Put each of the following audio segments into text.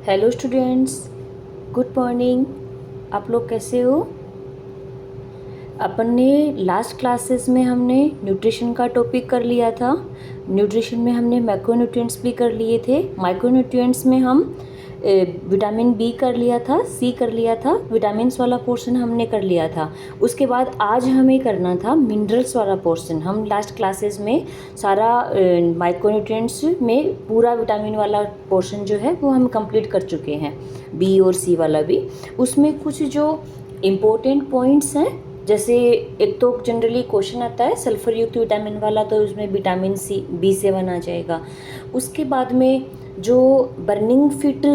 Hello students, good morning. आप लोग कैसे हो? अपन ने लास्ट क्लासेस में हमने न्यूट्रिशन का टॉपिक कर लिया था। न्यूट्रिशन में हमने मैक्रोन्यूट्रिएंट्स भी कर लिए थे। माइक्रोन्यूट्रिएंट्स में हम विटामिन बी कर लिया था, सी कर लिया था, विटामिन्स वाला पोर्शन हमने कर लिया था। उसके बाद आज हमें करना था मिनरल्स वाला पोर्शन। हम लास्ट क्लासेस में सारा माइक्रोन्यूट्रिएंट्स में पूरा विटामिन वाला पोर्शन जो है वो हम कंप्लीट कर चुके हैं, बी और सी वाला भी। उसमें कुछ जो इम्पोर्टेंट पॉइंट्स हैं, जैसे एक तो जनरली क्वेश्चन आता है सल्फर युक्त विटामिन वाला, तो उसमें विटामिन सी B7 आ जाएगा। उसके बाद में जो बर्निंग फिट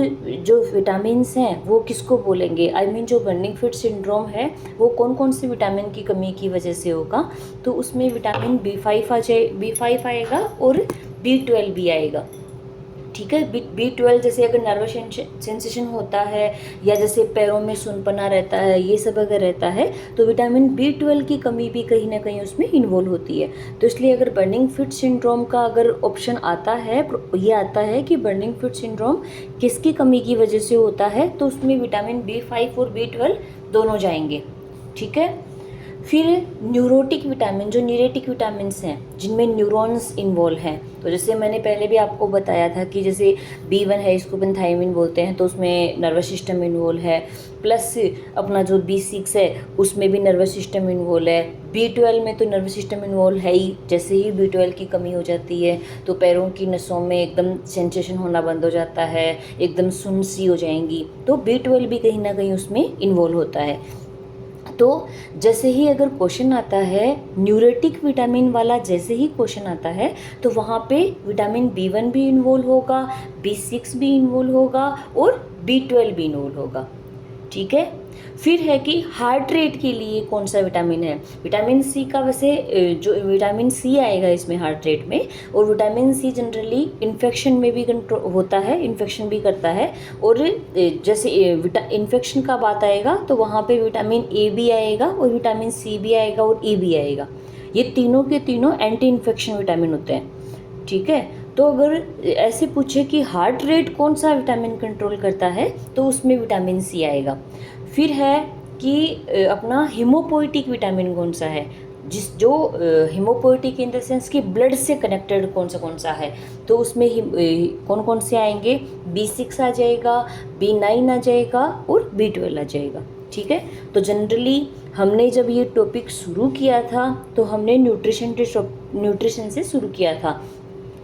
जो विटामिन्स हैं वो किसको बोलेंगे, जो बर्निंग फिट सिंड्रोम है वो कौन कौन से विटामिन की कमी की वजह से होगा। तो उसमें विटामिन B5 आएगा और B12 भी आएगा। ठीक है, B12 जैसे अगर नर्वस सेंसेशन होता है या जैसे पैरों में सुनपना रहता है, ये सब अगर रहता है तो विटामिन B12 की कमी भी कहीं ना कहीं उसमें इन्वॉल्व होती है। तो इसलिए अगर बर्निंग फिट सिंड्रोम का अगर ऑप्शन आता है, ये आता है कि बर्निंग फिट सिंड्रोम किसकी कमी की वजह से होता है, तो उसमें विटामिन B5 और B12 दोनों जाएंगे। ठीक है। फिर न्यूरोटिक विटामिन, जो न्यूरेटिक विटामिन्स हैं जिनमें न्यूरॉन्स इन्वॉल्व हैं, तो जैसे मैंने पहले भी आपको बताया था कि जैसे B1 है, इसको पेंथाइमिन बोलते हैं, तो उसमें नर्वस सिस्टम इन्वॉल्व है। प्लस अपना जो B6 है उसमें भी नर्वस सिस्टम इन्वॉल्व है। B12 में तो नर्वस सिस्टम इन्वॉल्व है ही। जैसे ही B12 की कमी हो जाती है तो पैरों की नसों में एकदम सेंसेशन होना बंद हो जाता है, एकदम सुन्न सी हो जाएंगी। तो B12 भी कहीं ना कहीं उसमें इन्वॉल्व होता है। तो जैसे ही अगर क्वेश्चन आता है न्यूरेटिक विटामिन वाला, जैसे ही क्वेश्चन आता है तो वहाँ पे विटामिन B1 भी इन्वॉल्व होगा, B6 भी इन्वॉल्व होगा और B12 भी इन्वॉल्व होगा। ठीक है। फिर है कि हार्ट रेट के लिए कौन सा विटामिन है। विटामिन सी का वैसे जो विटामिन सी आएगा इसमें हार्ट रेट में, और विटामिन सी जनरली इन्फेक्शन में भी कंट्रोल होता है, इन्फेक्शन भी करता है। और जैसे इन्फेक्शन का बात आएगा तो वहाँ पे विटामिन ए भी आएगा और विटामिन सी भी आएगा और ई भी आएगा। ये तीनों के तीनों एंटी इन्फेक्शन विटामिन होते हैं। ठीक है। तो अगर ऐसे पूछे कि हार्ट रेट कौन सा विटामिन कंट्रोल करता है तो उसमें विटामिन सी आएगा। फिर है कि अपना हीमोपोइटिक विटामिन कौन सा है, जो हीमोपोइटिक इन द सेंस कि ब्लड से कनेक्टेड कौन सा है, तो उसमें कौन कौन से आएंगे, B6 आ जाएगा, B9 आ जाएगा और B12 आ जाएगा। ठीक है। तो जनरली हमने जब ये टॉपिक शुरू किया था तो हमने न्यूट्रिशन से शुरू किया था,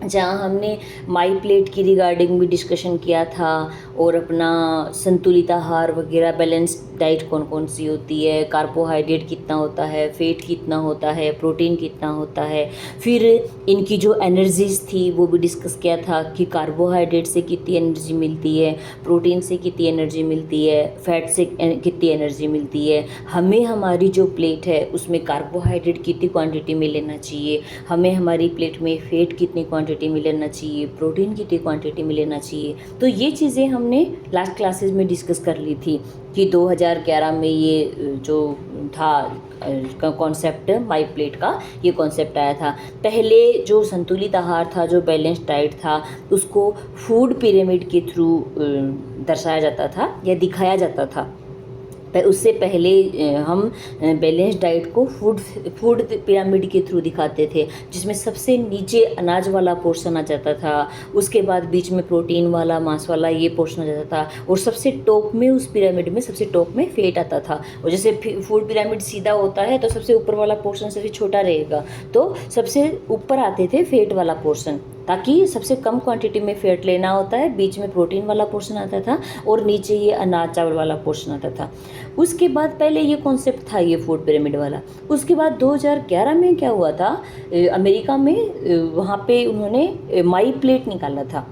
जहाँ हमने माई प्लेट की रिगार्डिंग भी डिस्कशन किया था, और अपना संतुलित आहार वगैरह, बैलेंस डाइट कौन कौन सी होती है, कार्बोहाइड्रेट कितना होता है, फैट कितना होता है, प्रोटीन कितना होता है। फिर इनकी जो एनर्जीज थी वो भी डिस्कस किया था कि कार्बोहाइड्रेट से कितनी एनर्जी मिलती है, प्रोटीन से कितनी एनर्जी मिलती है, फैट से कितनी एनर्जी मिलती है। हमें हमारी जो प्लेट है उसमें कार्बोहाइड्रेट कितनी क्वांटिटी में लेना चाहिए, हमें हमारी प्लेट में फैट कितनी क्वांटिटी में लेना चाहिए, प्रोटीन कितनी क्वांटिटी में लेना चाहिए। तो ये चीज़ें हमने लास्ट क्लासेस में डिस्कस कर ली थी कि 2011 में ये जो था कॉन्सेप्ट माई प्लेट का, ये कॉन्सेप्ट आया था। पहले जो संतुलित आहार था, जो बैलेंस डाइट था, उसको फूड पिरामिड के थ्रू दर्शाया जाता था या दिखाया जाता था। उससे पहले हम बैलेंस डाइट को फूड पिरामिड के थ्रू दिखाते थे, जिसमें सबसे नीचे अनाज वाला पोर्शन आ जाता था, उसके बाद बीच में प्रोटीन वाला, मांस वाला ये पोर्शन आ जाता था, और सबसे टॉप में उस पिरामिड में सबसे टॉप में फैट आता था। और जैसे फूड पिरामिड सीधा होता है तो सबसे ऊपर वाला पोर्शन सबसे छोटा रहेगा, तो सबसे ऊपर आते थे फैट वाला पोर्शन, ताकि सबसे कम क्वांटिटी में फैट लेना होता है, बीच में प्रोटीन वाला पोर्शन आता था और नीचे ये अनाज चावल वाला पोर्शन आता था। उसके बाद पहले ये कॉन्सेप्ट था ये फूड पिरामिड वाला। उसके बाद 2011 में क्या हुआ था, अमेरिका में वहाँ पे उन्होंने माई प्लेट निकाला था।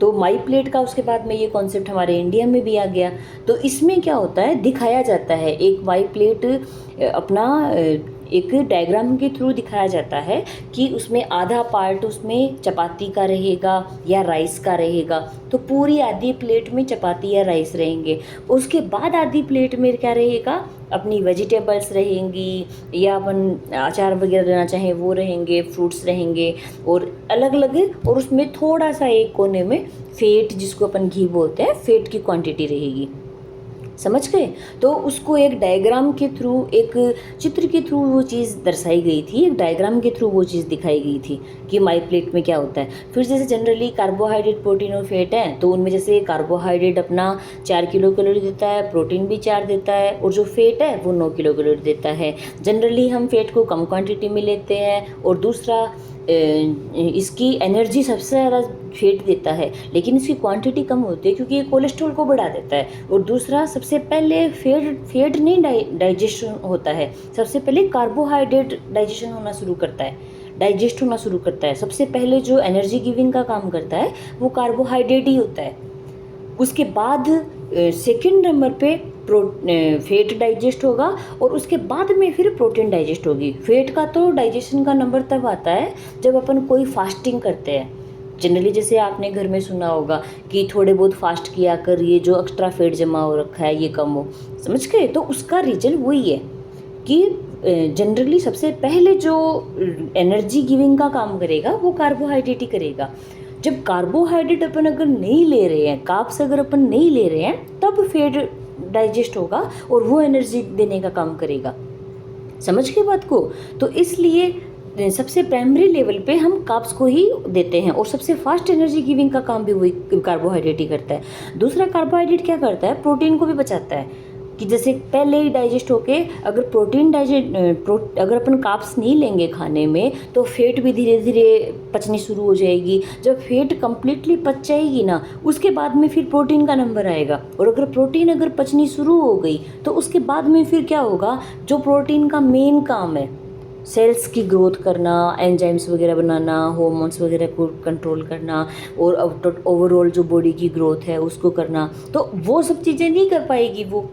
तो माई प्लेट का उसके बाद में ये कॉन्सेप्ट हमारे इंडिया में भी आ गया। तो इसमें क्या होता है, दिखाया जाता है एक माई प्लेट अपना एक डायग्राम के थ्रू दिखाया जाता है कि उसमें आधा पार्ट उसमें चपाती का रहेगा या राइस का रहेगा। तो पूरी आधी प्लेट में चपाती या राइस रहेंगे, उसके बाद आधी प्लेट में क्या रहेगा, अपनी वेजिटेबल्स रहेंगी या अपन अचार वगैरह लेना चाहें वो रहेंगे, फ्रूट्स रहेंगे और अलग अलग, और उसमें थोड़ा सा एक कोने में फेट, जिसको अपन घी बोलते हैं, फेट की क्वांटिटी रहेगी। समझ गए? तो उसको एक डायग्राम के थ्रू, एक चित्र के थ्रू वो चीज़ दर्शाई गई थी, एक डायग्राम के थ्रू वो चीज़ दिखाई गई थी कि माई प्लेट में क्या होता है। फिर जैसे जनरली कार्बोहाइड्रेट, प्रोटीन और फैट हैं, तो उनमें जैसे कार्बोहाइड्रेट अपना 4 किलो कैलोरी देता है, प्रोटीन भी 4 देता है, और जो फैट है वो 9 किलो कैलोरी देता है। जनरली हम फैट को कम क्वान्टिटी में लेते हैं, और दूसरा इसकी एनर्जी सबसे ज़्यादा फैट देता है, लेकिन इसकी क्वांटिटी कम होती है क्योंकि ये कोलेस्ट्रॉल को बढ़ा देता है। और दूसरा, सबसे पहले फैट नहीं डाइजेशन होता है, सबसे पहले कार्बोहाइड्रेट डाइजेशन होना शुरू करता है, डाइजेस्ट होना शुरू करता है। सबसे पहले जो एनर्जी गिविंग का काम करता है वो कार्बोहाइड्रेट ही होता है। उसके बाद सेकंड नंबर पे फैट डाइजेस्ट होगा, और उसके बाद में फिर प्रोटीन डाइजेस्ट होगी। फैट का तो डाइजेशन का नंबर तब आता है जब अपन कोई फास्टिंग करते हैं। जनरली जैसे आपने घर में सुना होगा कि थोड़े बहुत फास्ट किया कर, ये जो एक्स्ट्रा फैट जमा हो रखा है ये कम हो। समझ गए? तो उसका रीज़न वही है कि जनरली सबसे पहले जो एनर्जी गिविंग का काम करेगा वो कार्बोहाइड्रेट ही करेगा। जब कार्बोहाइड्रेट अपन अगर नहीं ले रहे हैं, कार्ब्स अगर अपन नहीं ले रहे हैं, तब फैट डाइजेस्ट होगा और वो एनर्जी देने का काम करेगा। समझ गए बात को? तो इसलिए सबसे प्राइमरी लेवल पे हम कार्ब्स को ही देते हैं, और सबसे फास्ट एनर्जी गिविंग का काम भी वही कार्बोहाइड्रेट ही करता है। दूसरा, कार्बोहाइड्रेट क्या करता है, प्रोटीन को भी बचाता है, कि जैसे पहले ही डाइजेस्ट होके अगर अगर अपन कार्ब्स नहीं लेंगे खाने में, तो फैट भी धीरे धीरे पचनी शुरू हो जाएगी। जब फैट कंप्लीटली पच जाएगी ना, उसके बाद में फिर प्रोटीन का नंबर आएगा, और अगर प्रोटीन अगर पचनी शुरू हो गई तो उसके बाद में फिर क्या होगा, जो प्रोटीन का मेन काम है, सेल्स की ग्रोथ करना, एंजाइम्स वगैरह बनाना, हार्मोन्स वगैरह को कंट्रोल करना, और ओवरऑल जो बॉडी की ग्रोथ है उसको करना, तो वो सब चीज़ें नहीं कर पाएगी वो।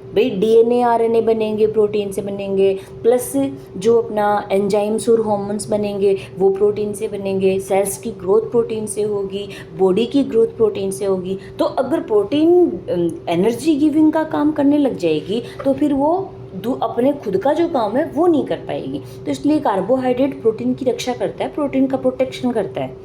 भाई डीएनए आरएनए बनेंगे, प्रोटीन से बनेंगे, प्लस जो अपना एंजाइम्स और हार्मोन्स बनेंगे वो प्रोटीन से बनेंगे, सेल्स की ग्रोथ प्रोटीन से होगी, बॉडी की ग्रोथ प्रोटीन से होगी। तो अगर प्रोटीन एनर्जी गिविंग का काम करने लग जाएगी तो फिर वो अपने खुद का जो काम है वो नहीं कर पाएगी। तो इसलिए कार्बोहाइड्रेट प्रोटीन की रक्षा करता है, प्रोटीन का प्रोटेक्शन करता है।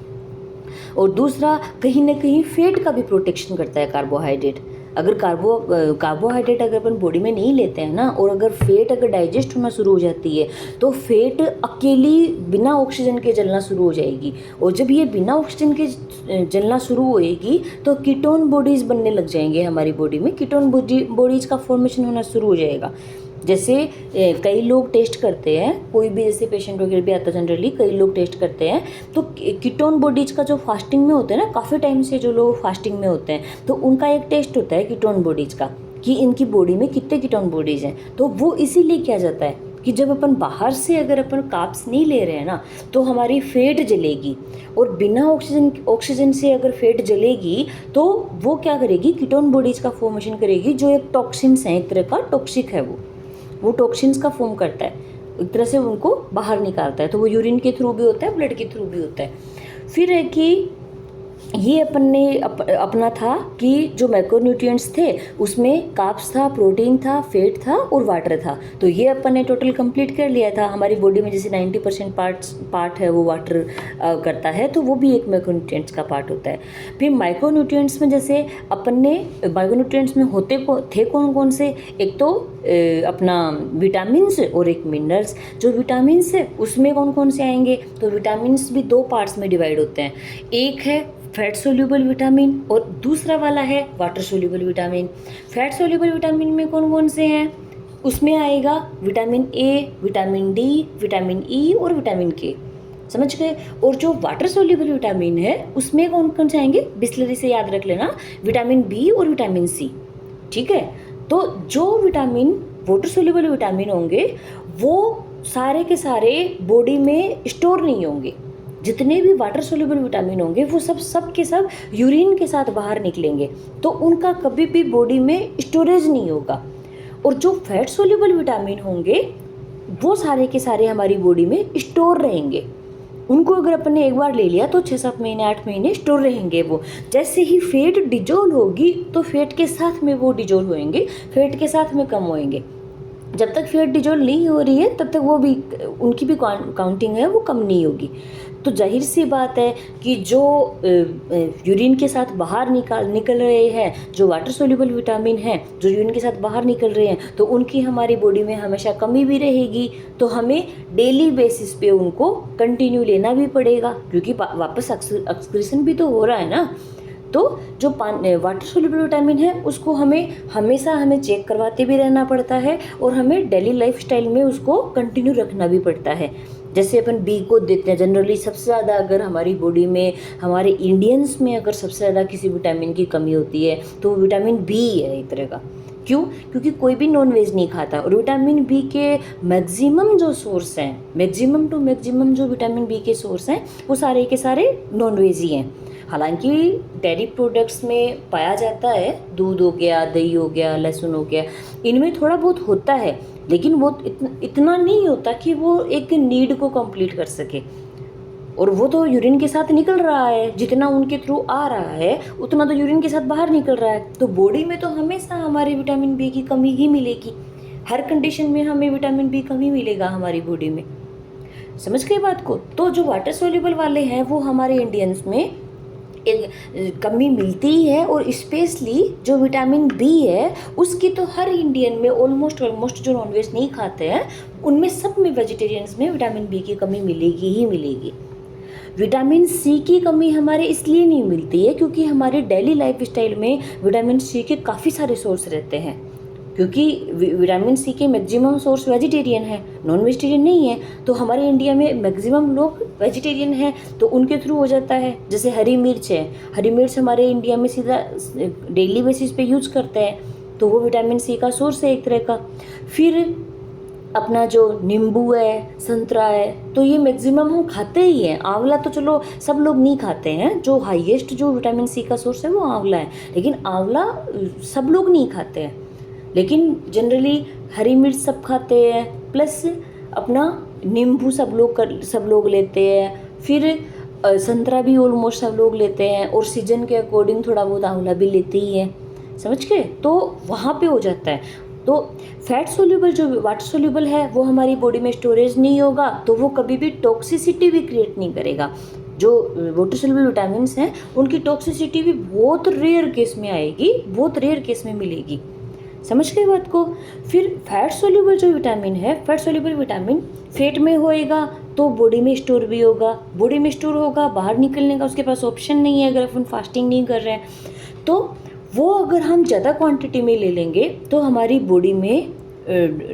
और दूसरा, कहीं ना कहीं फैट का भी प्रोटेक्शन करता है कार्बोहाइड्रेट। अगर कार्बोहाइड्रेट अगर अपन बॉडी में नहीं लेते हैं ना, और अगर फैट अगर डाइजेस्ट होना शुरू हो जाती है, तो फैट अकेली बिना ऑक्सीजन के जलना शुरू हो जाएगी, और जब ये बिना ऑक्सीजन के जलना शुरू होएगी तो कीटोन बॉडीज़ बनने लग जाएंगे हमारी बॉडी में, कीटोन बॉडीज़ का फॉर्मेशन होना शुरू हो जाएगा। जैसे कई लोग टेस्ट करते हैं, कोई भी जैसे पेशेंट वगैरह भी आता है, जनरली कई लोग टेस्ट करते हैं, तो कीटोन बॉडीज का जो फास्टिंग में होता है ना, काफ़ी टाइम से जो लोग फास्टिंग में होते हैं, तो उनका एक टेस्ट होता है कीटोन बॉडीज का, कि इनकी बॉडी में कितने कीटोन बॉडीज हैं। तो वो इसीलिए किया जाता है कि जब अपन बाहर से अगर अपन कार्ब्स नहीं ले रहे हैं ना, तो हमारी फैट जलेगी, और बिना ऑक्सीजन से अगर फैट जलेगी तो वो क्या करेगी, कीटोन बॉडीज का फॉर्मेशन करेगी, जो एक टॉक्सिन्स है, एक तरह का टॉक्सिक है, वो टॉक्सिन्स का फॉर्म करता है, एक तरह से उनको बाहर निकालता है। तो वो यूरिन के थ्रू भी होता है, ब्लड के थ्रू भी होता है। फिर है कि ये अपन ने अपना था कि जो मैक्रोन्यूट्रिएंट्स थे उसमें कार्ब्स था, प्रोटीन था, फैट था और वाटर था। तो ये अपन ने टोटल कंप्लीट कर लिया था। हमारी बॉडी में जैसे 90% पार्ट है वो वाटर करता है, तो वो भी एक मैक्रोन्यूट्रिएंट्स का पार्ट होता है। फिर माइक्रोन्यूट्रिएंट्स में जैसे अपन ने माइक्रोन्यूट्रिएंट्स में थे कौन कौन से, एक तो अपना विटामिन्स और एक मिनरल्स। जो विटामिन्स है उसमें कौन कौन से आएंगे, तो विटामिन्स भी 2 पार्ट्स में डिवाइड होते हैं, एक है फैट सोल्यूबल विटामिन और दूसरा वाला है water soluble vitamin. Fat soluble vitamin में कौन कौन से हैं, उसमें आएगा vitamin A, vitamin D, vitamin E और विटामिन के। समझ गए? और जो वाटर सोल्यूबल विटामिन है उसमें कौन कौन से आएंगे, बिस्लरी से याद रख लेना, विटामिन बी और विटामिन सी। ठीक है? तो जो विटामिन वाटर सोल्यूबल विटामिन होंगे वो सारे के सारे बॉडी में स्टोर नहीं होंगे। जितने भी वाटर सोल्यूबल विटामिन होंगे वो सब के सब यूरिन के साथ बाहर निकलेंगे, तो उनका कभी भी बॉडी में स्टोरेज नहीं होगा। और जो फैट सोल्यूबल विटामिन होंगे वो सारे के सारे हमारी बॉडी में स्टोर रहेंगे। उनको अगर अपन ने एक बार ले लिया तो 6-7 महीने 8 महीने स्टोर रहेंगे वो। जैसे ही फैट डिजोल्व होगी तो फैट के साथ में वो डिजोल्व होएंगे, फैट के साथ में कम होएंगे। जब तक फैट डिजोल्व नहीं हो रही है तब तक वो भी, उनकी भी काउंटिंग है वो कम नहीं होगी। तो जाहिर सी बात है कि जो यूरिन के साथ बाहर निकल रहे हैं, जो वाटर सोल्यूबल विटामिन हैं जो यूरिन के साथ बाहर निकल रहे हैं, तो उनकी हमारी बॉडी में हमेशा कमी भी रहेगी। तो हमें डेली बेसिस पे उनको कंटिन्यू लेना भी पड़ेगा, क्योंकि वापस एक्सक्रीशन भी तो हो रहा है ना। तो जो वाटर सोल्यूबल विटामिन है उसको हमें चेक करवाते भी रहना पड़ता है, और हमें डेली लाइफस्टाइल में उसको कंटिन्यू रखना भी पड़ता है। जैसे अपन बी को देते हैं जनरली, सबसे ज़्यादा अगर हमारी बॉडी में, हमारे इंडियंस में अगर सबसे ज़्यादा किसी विटामिन की कमी होती है तो विटामिन बी है एक तरह का। क्यों? क्योंकि कोई भी नॉन वेज नहीं खाता, और विटामिन बी के मैक्सिमम जो सोर्स हैं, मैक्सिमम टू मैक्सिमम जो विटामिन बी के सोर्स हैं वो सारे के सारे नॉन वेज ही हैं। हालांकि डेयरी प्रोडक्ट्स में पाया जाता है, दूध हो गया, दही हो गया, लहसुन हो गया, इनमें थोड़ा बहुत होता है, लेकिन वो इतना नहीं होता कि वो एक नीड को कंप्लीट कर सके। और वो तो यूरिन के साथ निकल रहा है, जितना उनके थ्रू आ रहा है उतना तो यूरिन के साथ बाहर निकल रहा है। तो बॉडी में तो हमेशा हमारे विटामिन बी की कमी ही मिलेगी, हर कंडीशन में हमें विटामिन बी कमी मिलेगा हमारी बॉडी में। समझ गए बात को? तो जो वाटर सोल्यूबल वाले हैं वो हमारे इंडियंस में एक कमी मिलती ही है, और स्पेशली जो विटामिन बी है उसकी तो हर इंडियन में ऑलमोस्ट जो नॉनवेज नहीं खाते हैं उनमें सब में, वेजिटेरियंस में विटामिन बी की कमी मिलेगी ही मिलेगी। विटामिन सी की कमी हमारे इसलिए नहीं मिलती है क्योंकि हमारे डेली लाइफस्टाइल में विटामिन सी के काफ़ी सारे सोर्स रहते हैं, क्योंकि विटामिन सी के मैक्सिमम सोर्स वेजिटेरियन है, नॉन वेजिटेरियन नहीं है। तो हमारे इंडिया में मैक्सिमम लोग वेजिटेरियन हैं, तो उनके थ्रू हो जाता है। जैसे हरी मिर्च है, हरी मिर्च हमारे इंडिया में सीधा डेली बेसिस पे यूज करते हैं, तो वो विटामिन सी का सोर्स है एक तरह का। फिर अपना जो नींबू है, संतरा है, तो ये मैक्सिमम हम खाते ही हैं। आंवला तो चलो सब लोग नहीं खाते हैं, जो हाईएस्ट जो विटामिन सी का सोर्स है वो आंवला है, लेकिन आंवला सब लोग नहीं खाते हैं। लेकिन जनरली हरी मिर्च सब खाते हैं, प्लस अपना नींबू सब लोग लेते हैं। फिर संतरा भी ऑलमोस्ट सब लोग लेते हैं, और सीजन के अकॉर्डिंग थोड़ा बहुत आंवला भी लेते ही हैं। समझ गए? तो वहाँ पे हो जाता है। तो फैट सोल्यूबल जो वाटर सोल्यूबल है वो हमारी बॉडी में स्टोरेज नहीं होगा, तो वो कभी भी टॉक्सिसिटी भी क्रिएट नहीं करेगा। जो वाटर सोल्यूबल विटामिन्स हैं उनकी टॉक्सिसिटी भी बहुत रेयर केस में आएगी, बहुत रेयर केस में मिलेगी। समझ गए बात को? फिर फैट सोल्यूबल जो विटामिन है, फैट सोल्यूबल विटामिन फैट में होएगा तो बॉडी में स्टोर भी होगा, बॉडी में स्टोर होगा, बाहर निकलने का उसके पास ऑप्शन नहीं है अगर अपन फास्टिंग नहीं कर रहे हैं। तो वो अगर हम ज़्यादा क्वांटिटी में ले लेंगे तो हमारी बॉडी में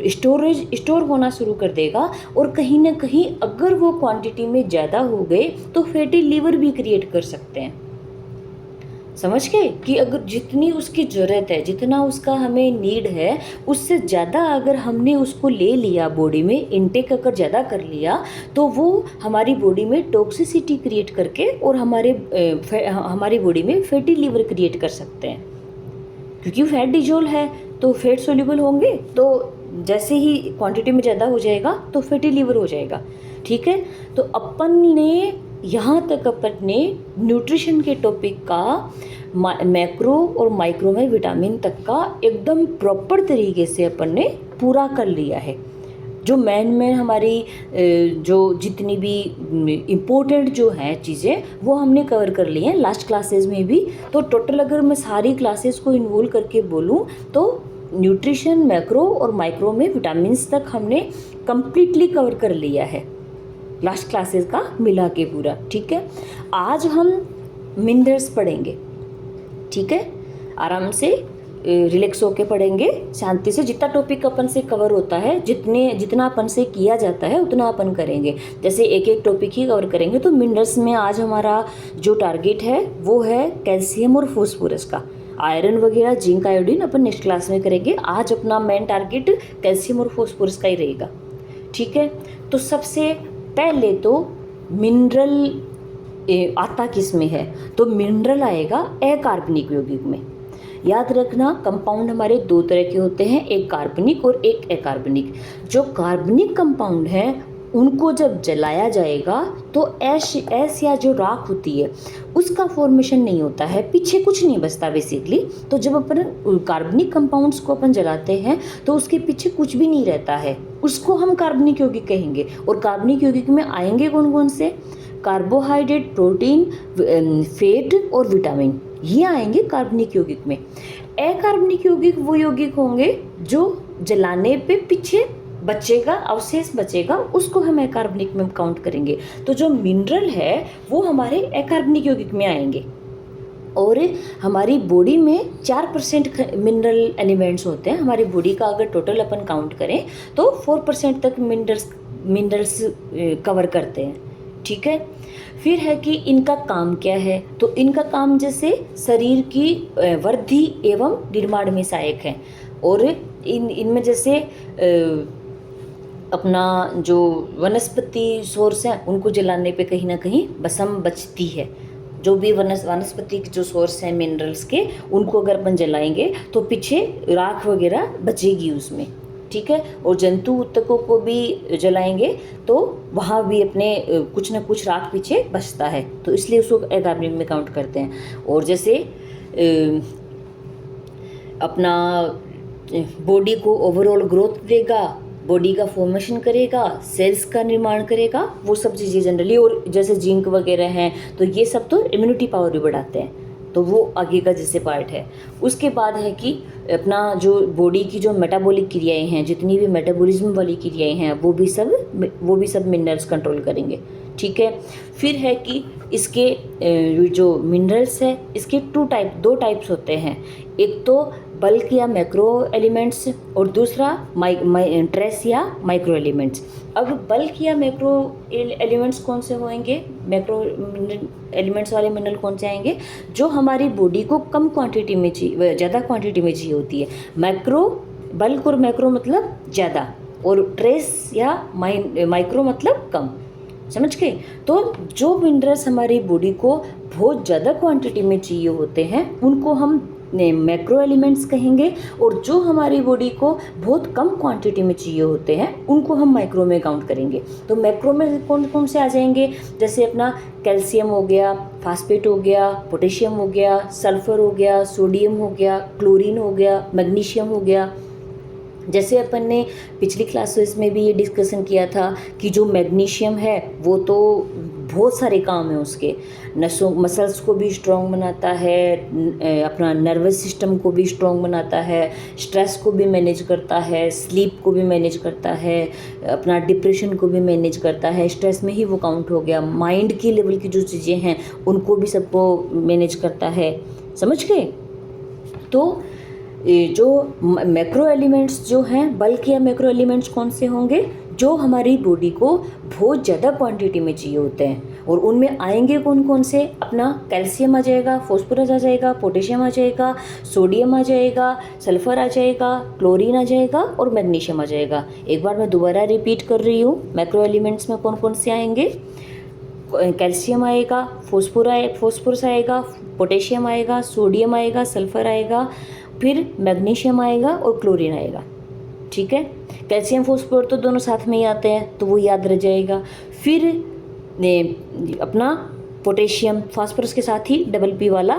स्टोर होना शुरू कर देगा, और कहीं ना कहीं अगर वो क्वांटिटी में ज़्यादा हो गए तो फैटी लीवर भी क्रिएट कर सकते हैं। समझ गए? कि अगर जितनी उसकी ज़रूरत है, जितना उसका हमें नीड है, उससे ज़्यादा अगर हमने उसको ले लिया बॉडी में, इनटेक अगर ज़्यादा कर लिया, तो वो हमारी बॉडी में टॉक्सिसिटी क्रिएट करके और हमारी बॉडी में फैटी लीवर क्रिएट कर सकते हैं। क्योंकि फैट डिजोल्व है तो फैट सोल्यूबल होंगे, तो जैसे ही क्वांटिटी में ज़्यादा हो जाएगा तो फैटी लीवर हो जाएगा। ठीक है? तो अपन ने यहाँ तक अपने न्यूट्रिशन के टॉपिक का मैक्रो और माइक्रो में विटामिन तक का एकदम प्रॉपर तरीके से अपन ने पूरा कर लिया है। जो मेन हमारी जो जितनी भी इम्पोर्टेंट जो है चीज़ें वो हमने कवर कर ली हैं लास्ट क्लासेस में भी। तो टोटल अगर मैं सारी क्लासेस को इन्वॉल्व करके बोलूँ तो न्यूट्रिशन, मैक्रो और माइक्रो में विटामिन्स तक हमने कम्प्लीटली कवर कर लिया है लास्ट क्लासेस का मिला के पूरा। ठीक है? आज हम मिनरल्स पढ़ेंगे। ठीक है? आराम से रिलैक्स होके पढ़ेंगे, शांति से। जितना टॉपिक अपन से कवर होता है, जितना अपन से किया जाता है उतना अपन करेंगे। जैसे एक एक टॉपिक ही कवर करेंगे। तो मिनरल्स में आज हमारा जो टारगेट है वो है कैल्शियम और फॉस्फोरस का। आयरन वगैरह, जिंक, आयोडीन अपन नेक्स्ट क्लास में करेंगे। आज अपना मेन टारगेट कैल्शियम और फॉस्फोरस का ही रहेगा। ठीक है? तो सबसे पहले तो मिनरल आता किस में है? तो मिनरल आएगा अकार्बनिक यौगिक में। याद रखना कंपाउंड हमारे दो तरह के होते हैं, एक कार्बनिक और एक अकार्बनिक। जो कार्बनिक कंपाउंड हैं उनको जब जलाया जाएगा तो ऐश या जो राख होती है उसका फॉर्मेशन नहीं होता है, पीछे कुछ नहीं बचता बेसिकली। तो जब अपन कार्बनिक कंपाउंड्स को अपन जलाते हैं तो उसके पीछे कुछ भी नहीं रहता है, उसको हम कार्बनिक यौगिक कहेंगे। और कार्बनिक यौगिक में आएंगे कौन कौन से? कार्बोहाइड्रेट, प्रोटीन, फैट और विटामिन, ये आएंगे कार्बनिक यौगिक में। अकार्बनिक यौगिक वो यौगिक होंगे जो जलाने पे पीछे बचेगा, अवशेष बचेगा, उसको हम अकार्बनिक में काउंट करेंगे। तो जो मिनरल है वो हमारे अकार्बनिक यौगिक में आएंगे। और हमारी बॉडी में 4% मिनरल एलिमेंट्स होते हैं। हमारी बॉडी का अगर टोटल अपन काउंट करें तो 4% तक मिनरल्स कवर करते हैं, ठीक है। फिर है कि इनका काम क्या है, तो इनका काम जैसे शरीर की वृद्धि एवं निर्माण में सहायक है। और इनमें जैसे अपना जो वनस्पति सोर्स है उनको जलाने पे कहीं ना कहीं भस्म बचती है। जो भी वनस्पति के जो सोर्स हैं मिनरल्स के, उनको अगर अपन जलाएंगे तो पीछे राख वगैरह बचेगी उसमें, ठीक है। और जंतु ऊतकों को भी जलाएंगे तो वहाँ भी अपने कुछ ना कुछ राख पीछे बचता है, तो इसलिए उसको अकार्बनिक में काउंट करते हैं। और जैसे अपना बॉडी को ओवरऑल ग्रोथ देगा, बॉडी का फॉर्मेशन करेगा, सेल्स का निर्माण करेगा, वो सब चीज़ें जनरली। और जैसे जिंक वगैरह हैं तो ये सब तो इम्यूनिटी पावर भी बढ़ाते हैं, तो वो आगे का जैसे पार्ट है। उसके बाद है कि अपना जो बॉडी की जो मेटाबॉलिक क्रियाएं हैं, जितनी भी मेटाबॉलिज्म वाली क्रियाएं हैं, वो भी सब मिनरल्स कंट्रोल करेंगे, ठीक है। फिर है कि इसके जो मिनरल्स है इसके दो टाइप्स होते हैं। एक तो बल्क या मैक्रो एलिमेंट्स और दूसरा ट्रेस या माइक्रो एलिमेंट्स। अब बल्क या मैक्रो एलिमेंट्स कौन से होंगे? मैक्रो एलिमेंट्स वाले मिनरल कौन से आएंगे? जो हमारी बॉडी को कम क्वांटिटी में चाहिए, ज़्यादा क्वांटिटी में चाहिए होती है। मैक्रो, बल्क और मैक्रो मतलब ज़्यादा, और ट्रेस या माइक्रो मतलब कम, समझ गए। तो जो मिनरल्स हमारी बॉडी को बहुत ज़्यादा क्वांटिटी में चाहिए होते हैं उनको हम मैक्रो एलिमेंट्स कहेंगे, और जो हमारी बॉडी को बहुत कम क्वांटिटी में चाहिए होते हैं उनको हम माइक्रो में काउंट करेंगे। तो मैक्रो में कौन कौन से आ जाएंगे? जैसे अपना कैल्शियम हो गया, फास्फेट हो गया, पोटेशियम हो गया, सल्फर हो गया, सोडियम हो गया, क्लोरीन हो गया, मैग्नीशियम हो गया। जैसे अपन ने पिछली क्लासेस में भी ये डिस्कशन किया था कि जो मैग्नीशियम है वो तो बहुत सारे काम है उसके, मसल्स को भी स्ट्रॉन्ग बनाता है, अपना नर्वस सिस्टम को भी स्ट्रॉन्ग बनाता है, स्ट्रेस को भी मैनेज करता है, स्लीप को भी मैनेज करता है, अपना डिप्रेशन को भी मैनेज करता है। स्ट्रेस में ही वो काउंट हो गया। माइंड की लेवल की जो चीज़ें हैं उनको भी सबको मैनेज करता है, समझ गए। तो जो मैक्रो एलिमेंट्स जो हैं, बल्क या मैक्रो एलिमेंट्स कौन से होंगे? जो हमारी बॉडी को बहुत ज़्यादा क्वांटिटी में चाहिए होते हैं। और उनमें आएंगे कौन कौन से? अपना कैल्शियम आ जाएगा, फॉस्फोरस आ जाएगा, पोटेशियम आ जाएगा, सोडियम आ जाएगा, सल्फर आ जाएगा, क्लोरीन आ जाएगा और मैग्नीशियम आ जाएगा। एक बार मैं दोबारा रिपीट कर रही हूँ, मैक्रो एलिमेंट्स में कौन कौन से आएंगे? कैल्शियम आएगा, फॉस्फोरस आएगा, पोटेशियम आएगा, सोडियम आएगा, सल्फर आएगा, फिर मैग्नीशियम आएगा और क्लोरीन आएगा, ठीक है। कैल्शियम फॉस्फोर तो दोनों साथ में ही आते हैं तो वो याद रह जाएगा। फिर अपना पोटेशियम, फास्फोरस के साथ ही डबल पी वाला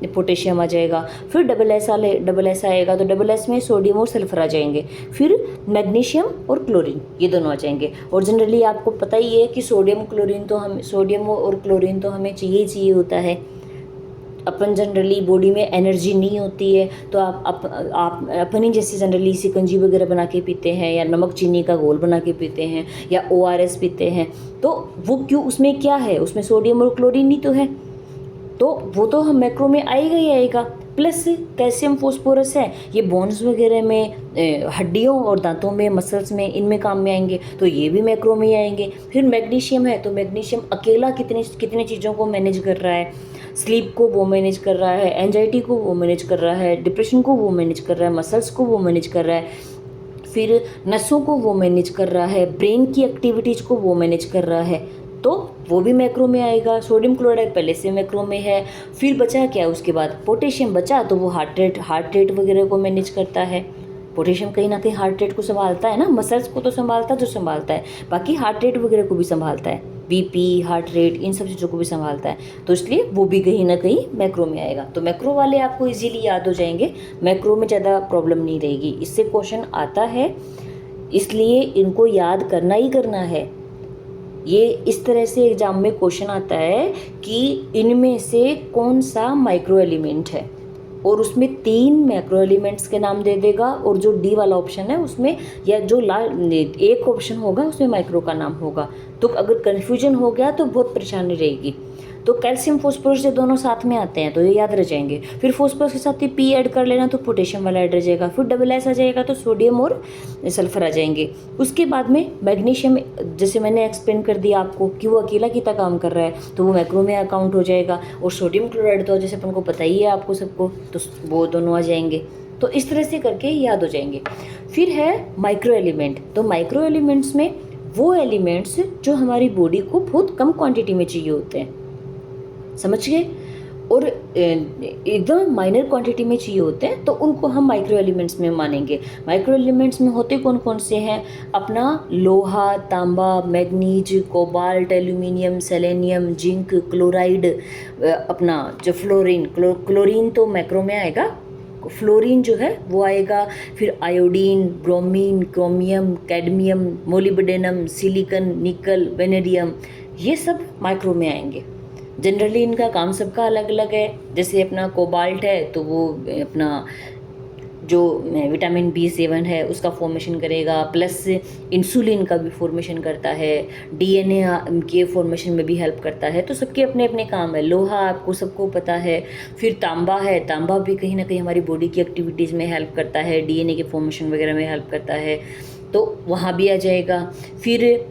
पोटेशियम आ जाएगा। फिर डबल एस आएगा तो डबल एस में सोडियम और सल्फर आ जाएंगे। फिर मैग्नीशियम और क्लोरीन, ये दोनों आ जाएंगे। और जनरली आपको पता ही है कि सोडियम और क्लोरीन तो हमें चाहिए होता है। अपन जनरली बॉडी में एनर्जी नहीं होती है तो आप अपनी जैसे जनरली सिकंजी वगैरह बना के पीते हैं, या नमक चीनी का घोल बना के पीते हैं, या ORS पीते हैं। तो वो क्यों? उसमें क्या है? उसमें सोडियम और क्लोरीन ही तो है, तो वो तो हम मैक्रो में आएगा ही आएगा। प्लस कैल्शियम फॉस्फोरस है, ये बोन्स वगैरह में, हड्डियों और दांतों में, मसल्स में, इनमें काम में आएंगे, तो ये भी मैक्रो में ही आएंगे। फिर मैग्नीशियम है तो मैग्नीशियम अकेला कितने चीज़ों को मैनेज कर रहा है, स्लीप को वो मैनेज कर रहा है, एंजाइटी को वो मैनेज कर रहा है, डिप्रेशन को वो मैनेज कर रहा है, मसल्स को वो मैनेज कर रहा है, फिर नसों को वो मैनेज कर रहा है, ब्रेन की एक्टिविटीज़ को वो मैनेज कर रहा है। तो वो भी मैक्रो में आएगा। सोडियम क्लोराइड पहले से मैक्रो में है। फिर बचा क्या उसके बाद, पोटेशियम बचा, तो वो हार्ट रेट वगैरह को मैनेज करता है। पोटेशियम कहीं ना कहीं हार्ट रेट को संभालता है ना, मसल्स को तो संभालता है जो संभालता है, बाकी हार्ट रेट वगैरह को भी संभालता है, बीपी, हार्ट रेट, इन सब चीज़ों को भी संभालता है, तो इसलिए वो भी कहीं ना कहीं मैक्रो में आएगा। तो मैक्रो वाले आपको इजीली याद हो जाएंगे, मैक्रो में ज़्यादा प्रॉब्लम नहीं रहेगी। इससे क्वेश्चन आता है, इसलिए इनको याद करना ही करना है। ये इस तरह से एग्जाम में क्वेश्चन आता है कि इनमें से कौन सा माइक्रो एलिमेंट है, और उसमें 3 मैक्रो एलिमेंट्स के नाम दे देगा, और जो डी वाला ऑप्शन है उसमें, या जो एक ऑप्शन होगा उसमें माइक्रो का नाम होगा। तो अगर कन्फ्यूजन हो गया तो बहुत परेशानी रहेगी। तो कैल्शियम फॉस्फोरस ये दोनों साथ में आते हैं तो ये याद रह जाएंगे। फिर फॉस्फोरस के साथ ही पी ऐड कर लेना तो पोटेशियम वाला ऐड रह जाएगा। फिर डबल एस आ जाएगा तो सोडियम और सल्फर आ जाएंगे। उसके बाद में मैग्नीशियम, जैसे मैंने एक्सप्लेन कर दिया आपको कि वो अकेला कितना काम कर रहा है, तो वो मैक्रो में अकाउंट हो जाएगा। और सोडियम क्लोराइड तो जैसे अपन को पता ही है आपको सबको, तो वो दोनों आ जाएंगे। तो इस तरह से करके याद हो जाएंगे। फिर है माइक्रो एलिमेंट। तो माइक्रो एलिमेंट्स में वो एलिमेंट्स जो हमारी बॉडी को बहुत कम क्वांटिटी में चाहिए होते हैं, समझ गए, और एकदम माइनर क्वांटिटी में चाहिए होते हैं, तो उनको हम माइक्रो एलिमेंट्स में मानेंगे। माइक्रो एलिमेंट्स में होते कौन कौन से हैं, अपना लोहा, तांबा, manganese, cobalt, aluminium, selenium, zinc, chloride, अपना जो फ्लोरीन, क्लोरीन तो मैक्रो में आएगा, फ्लोरीन जो है वो आएगा। फिर iodine, bromine, chromium, cadmium, molybdenum, silicon, निकल, वेनेडियम, ये सब माइक्रो में आएंगे। जनरली इनका काम सबका अलग अलग है। जैसे अपना कोबाल्ट है तो वो अपना जो विटामिन B7 है उसका फॉर्मेशन करेगा, प्लस इंसुलिन का भी फॉर्मेशन करता है, DNA के फॉर्मेशन में भी हेल्प करता है। तो सबके अपने अपने काम है। लोहा आपको सबको पता है। फिर तांबा है, तांबा भी कहीं ना कहीं हमारी बॉडी की एक्टिविटीज़ में हेल्प करता है, DNA के फॉर्मेशन वगैरह में हेल्प करता है, तो वहाँ भी आ जाएगा। फिर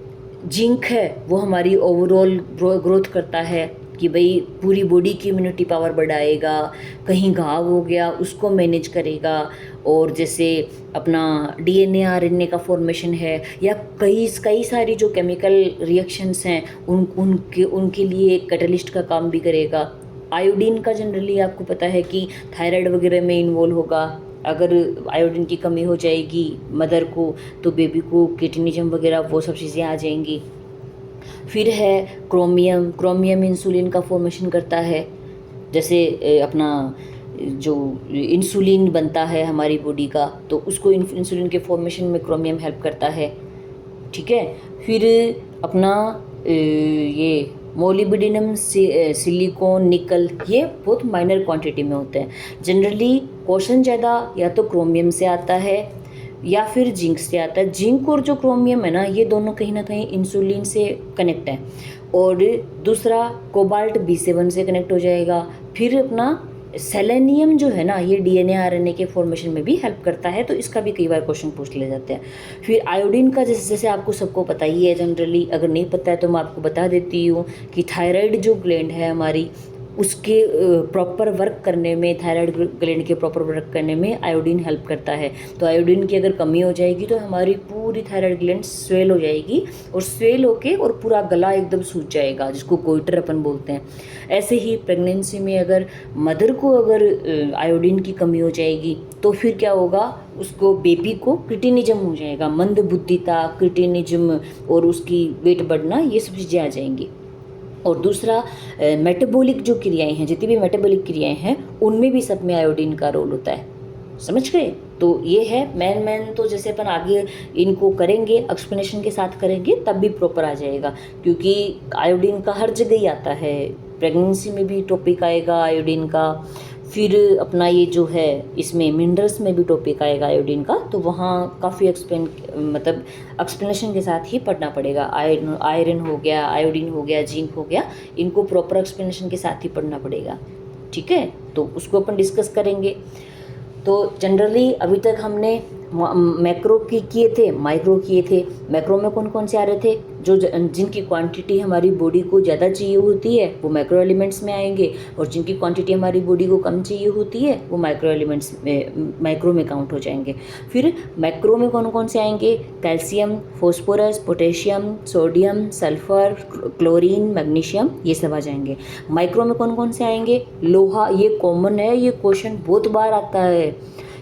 जिंक है, वो हमारी ओवरऑल ग्रोथ करता है कि भाई पूरी बॉडी की इम्यूनिटी पावर बढ़ाएगा, कहीं घाव हो गया उसको मैनेज करेगा, और जैसे अपना DNA RNA का फॉर्मेशन है, या कई सारी जो केमिकल रिएक्शंस हैं उनके लिए एक कैटलिस्ट का काम भी करेगा। आयोडीन का जनरली आपको पता है कि थायराइड वगैरह में इन्वॉल्व होगा। अगर आयोडीन की कमी हो जाएगी मदर को, तो बेबी को किडनीजम वगैरह वो सब चीज़ें आ जाएंगी। फिर है क्रोमियम, क्रोमियम इंसुलिन का फॉर्मेशन करता है। जैसे अपना जो इंसुलिन बनता है हमारी बॉडी का, तो उसको इंसुलिन के फॉर्मेशन में क्रोमियम हेल्प करता है, ठीक है। फिर अपना ये मोलिब्डेनम, सिलिकॉन, निकल, ये बहुत माइनर क्वांटिटी में होते हैं। जनरली क्वेश्चन ज़्यादा या तो क्रोमियम से आता है या फिर जिंक से आता है। जिंक और जो क्रोमियम है ना, ये दोनों कहीं ना कहीं इंसुलिन से कनेक्ट है, और दूसरा कोबाल्ट B7 से कनेक्ट हो जाएगा। फिर अपना सेलेनियम जो है ना, ये DNA RNA के फॉर्मेशन में भी हेल्प करता है, तो इसका भी कई बार क्वेश्चन पूछ ले जाते हैं। फिर आयोडीन का जैसे आपको सबको पता ही है जनरली, अगर नहीं पता है तो मैं आपको बता देती हूँ कि थायराइड जो ग्लैंड है हमारी, उसके प्रॉपर वर्क करने में, थायराइड ग्लैंड के प्रॉपर वर्क करने में आयोडीन हेल्प करता है। तो आयोडीन की अगर कमी हो जाएगी तो हमारी पूरी थायराइड ग्लैंड स्वेल हो जाएगी, और स्वेल होके और पूरा गला एकदम सूज जाएगा, जिसको गोइटर अपन बोलते हैं। ऐसे ही प्रेगनेंसी में अगर मदर को अगर आयोडीन की कमी हो जाएगी तो फिर क्या होगा, उसको बेबी को क्रिटिनिज्म हो जाएगा, मंदबुद्धिता, क्रिटिनिज्म, और उसकी वेट बढ़ना, ये सब चीज़ें आ जाएंगी। और दूसरा मेटाबॉलिक जो क्रियाएं हैं, जितनी भी मेटाबॉलिक क्रियाएं हैं, उनमें भी सब में आयोडीन का रोल होता है, समझ गए। तो ये है मेन तो जैसे अपन आगे इनको करेंगे, एक्सप्लेनेशन के साथ करेंगे, तब भी प्रॉपर आ जाएगा, क्योंकि आयोडीन का हर जगह ही आता है। प्रेगनेंसी में भी टॉपिक आएगा आयोडीन का, फिर अपना ये जो है इसमें मिनरल्स में भी टॉपिक आएगा आयोडीन का, तो वहाँ काफ़ी एक्सप्लेनेशन के साथ ही पढ़ना पड़ेगा। आयरन हो गया, आयोडीन हो गया, जिंक हो गया, इनको प्रॉपर एक्सप्लेनेशन के साथ ही पढ़ना पड़ेगा, ठीक है। तो उसको अपन डिस्कस करेंगे। तो जनरली अभी तक हमने मैक्रो की किए थे, माइक्रो किए थे। मैक्रो में कौन कौन से आ रहे थे, जो जिनकी क्वांटिटी हमारी बॉडी को ज़्यादा चाहिए होती है वो मैक्रो एलिमेंट्स में आएंगे, और जिनकी क्वांटिटी हमारी बॉडी को कम चाहिए होती है वो माइक्रो एलिमेंट्स में, माइक्रो में काउंट हो जाएंगे। फिर मैक्रो में कौन कौन से आएंगे, calcium, phosphorus, potassium, sodium, sulphur, chlorine, magnesium, ये सब आ जाएंगे। माइक्रो में कौन कौन से आएंगे, लोहा, ये कॉमन है, ये क्वेश्चन बहुत बार आता है।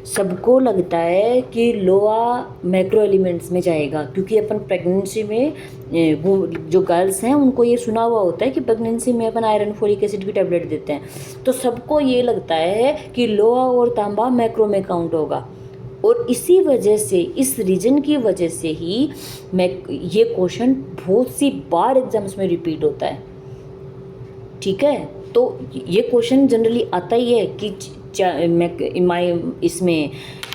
सबको लगता है कि लोहा मैक्रो एलिमेंट्स में जाएगा, क्योंकि अपन प्रेगनेंसी में वो जो गर्ल्स हैं उनको ये सुना हुआ होता है कि प्रेगनेंसी में अपन आयरन फोलिक एसिड की टैबलेट देते हैं, तो सबको ये लगता है कि लोहा और तांबा मैक्रो में काउंट होगा। और इसी वजह से, इस रीजन की वजह से ही ये क्वेश्चन बहुत सी बार एग्जाम्स में रिपीट होता है। ठीक है, तो ये क्वेश्चन जनरली आता ही है कि इसमें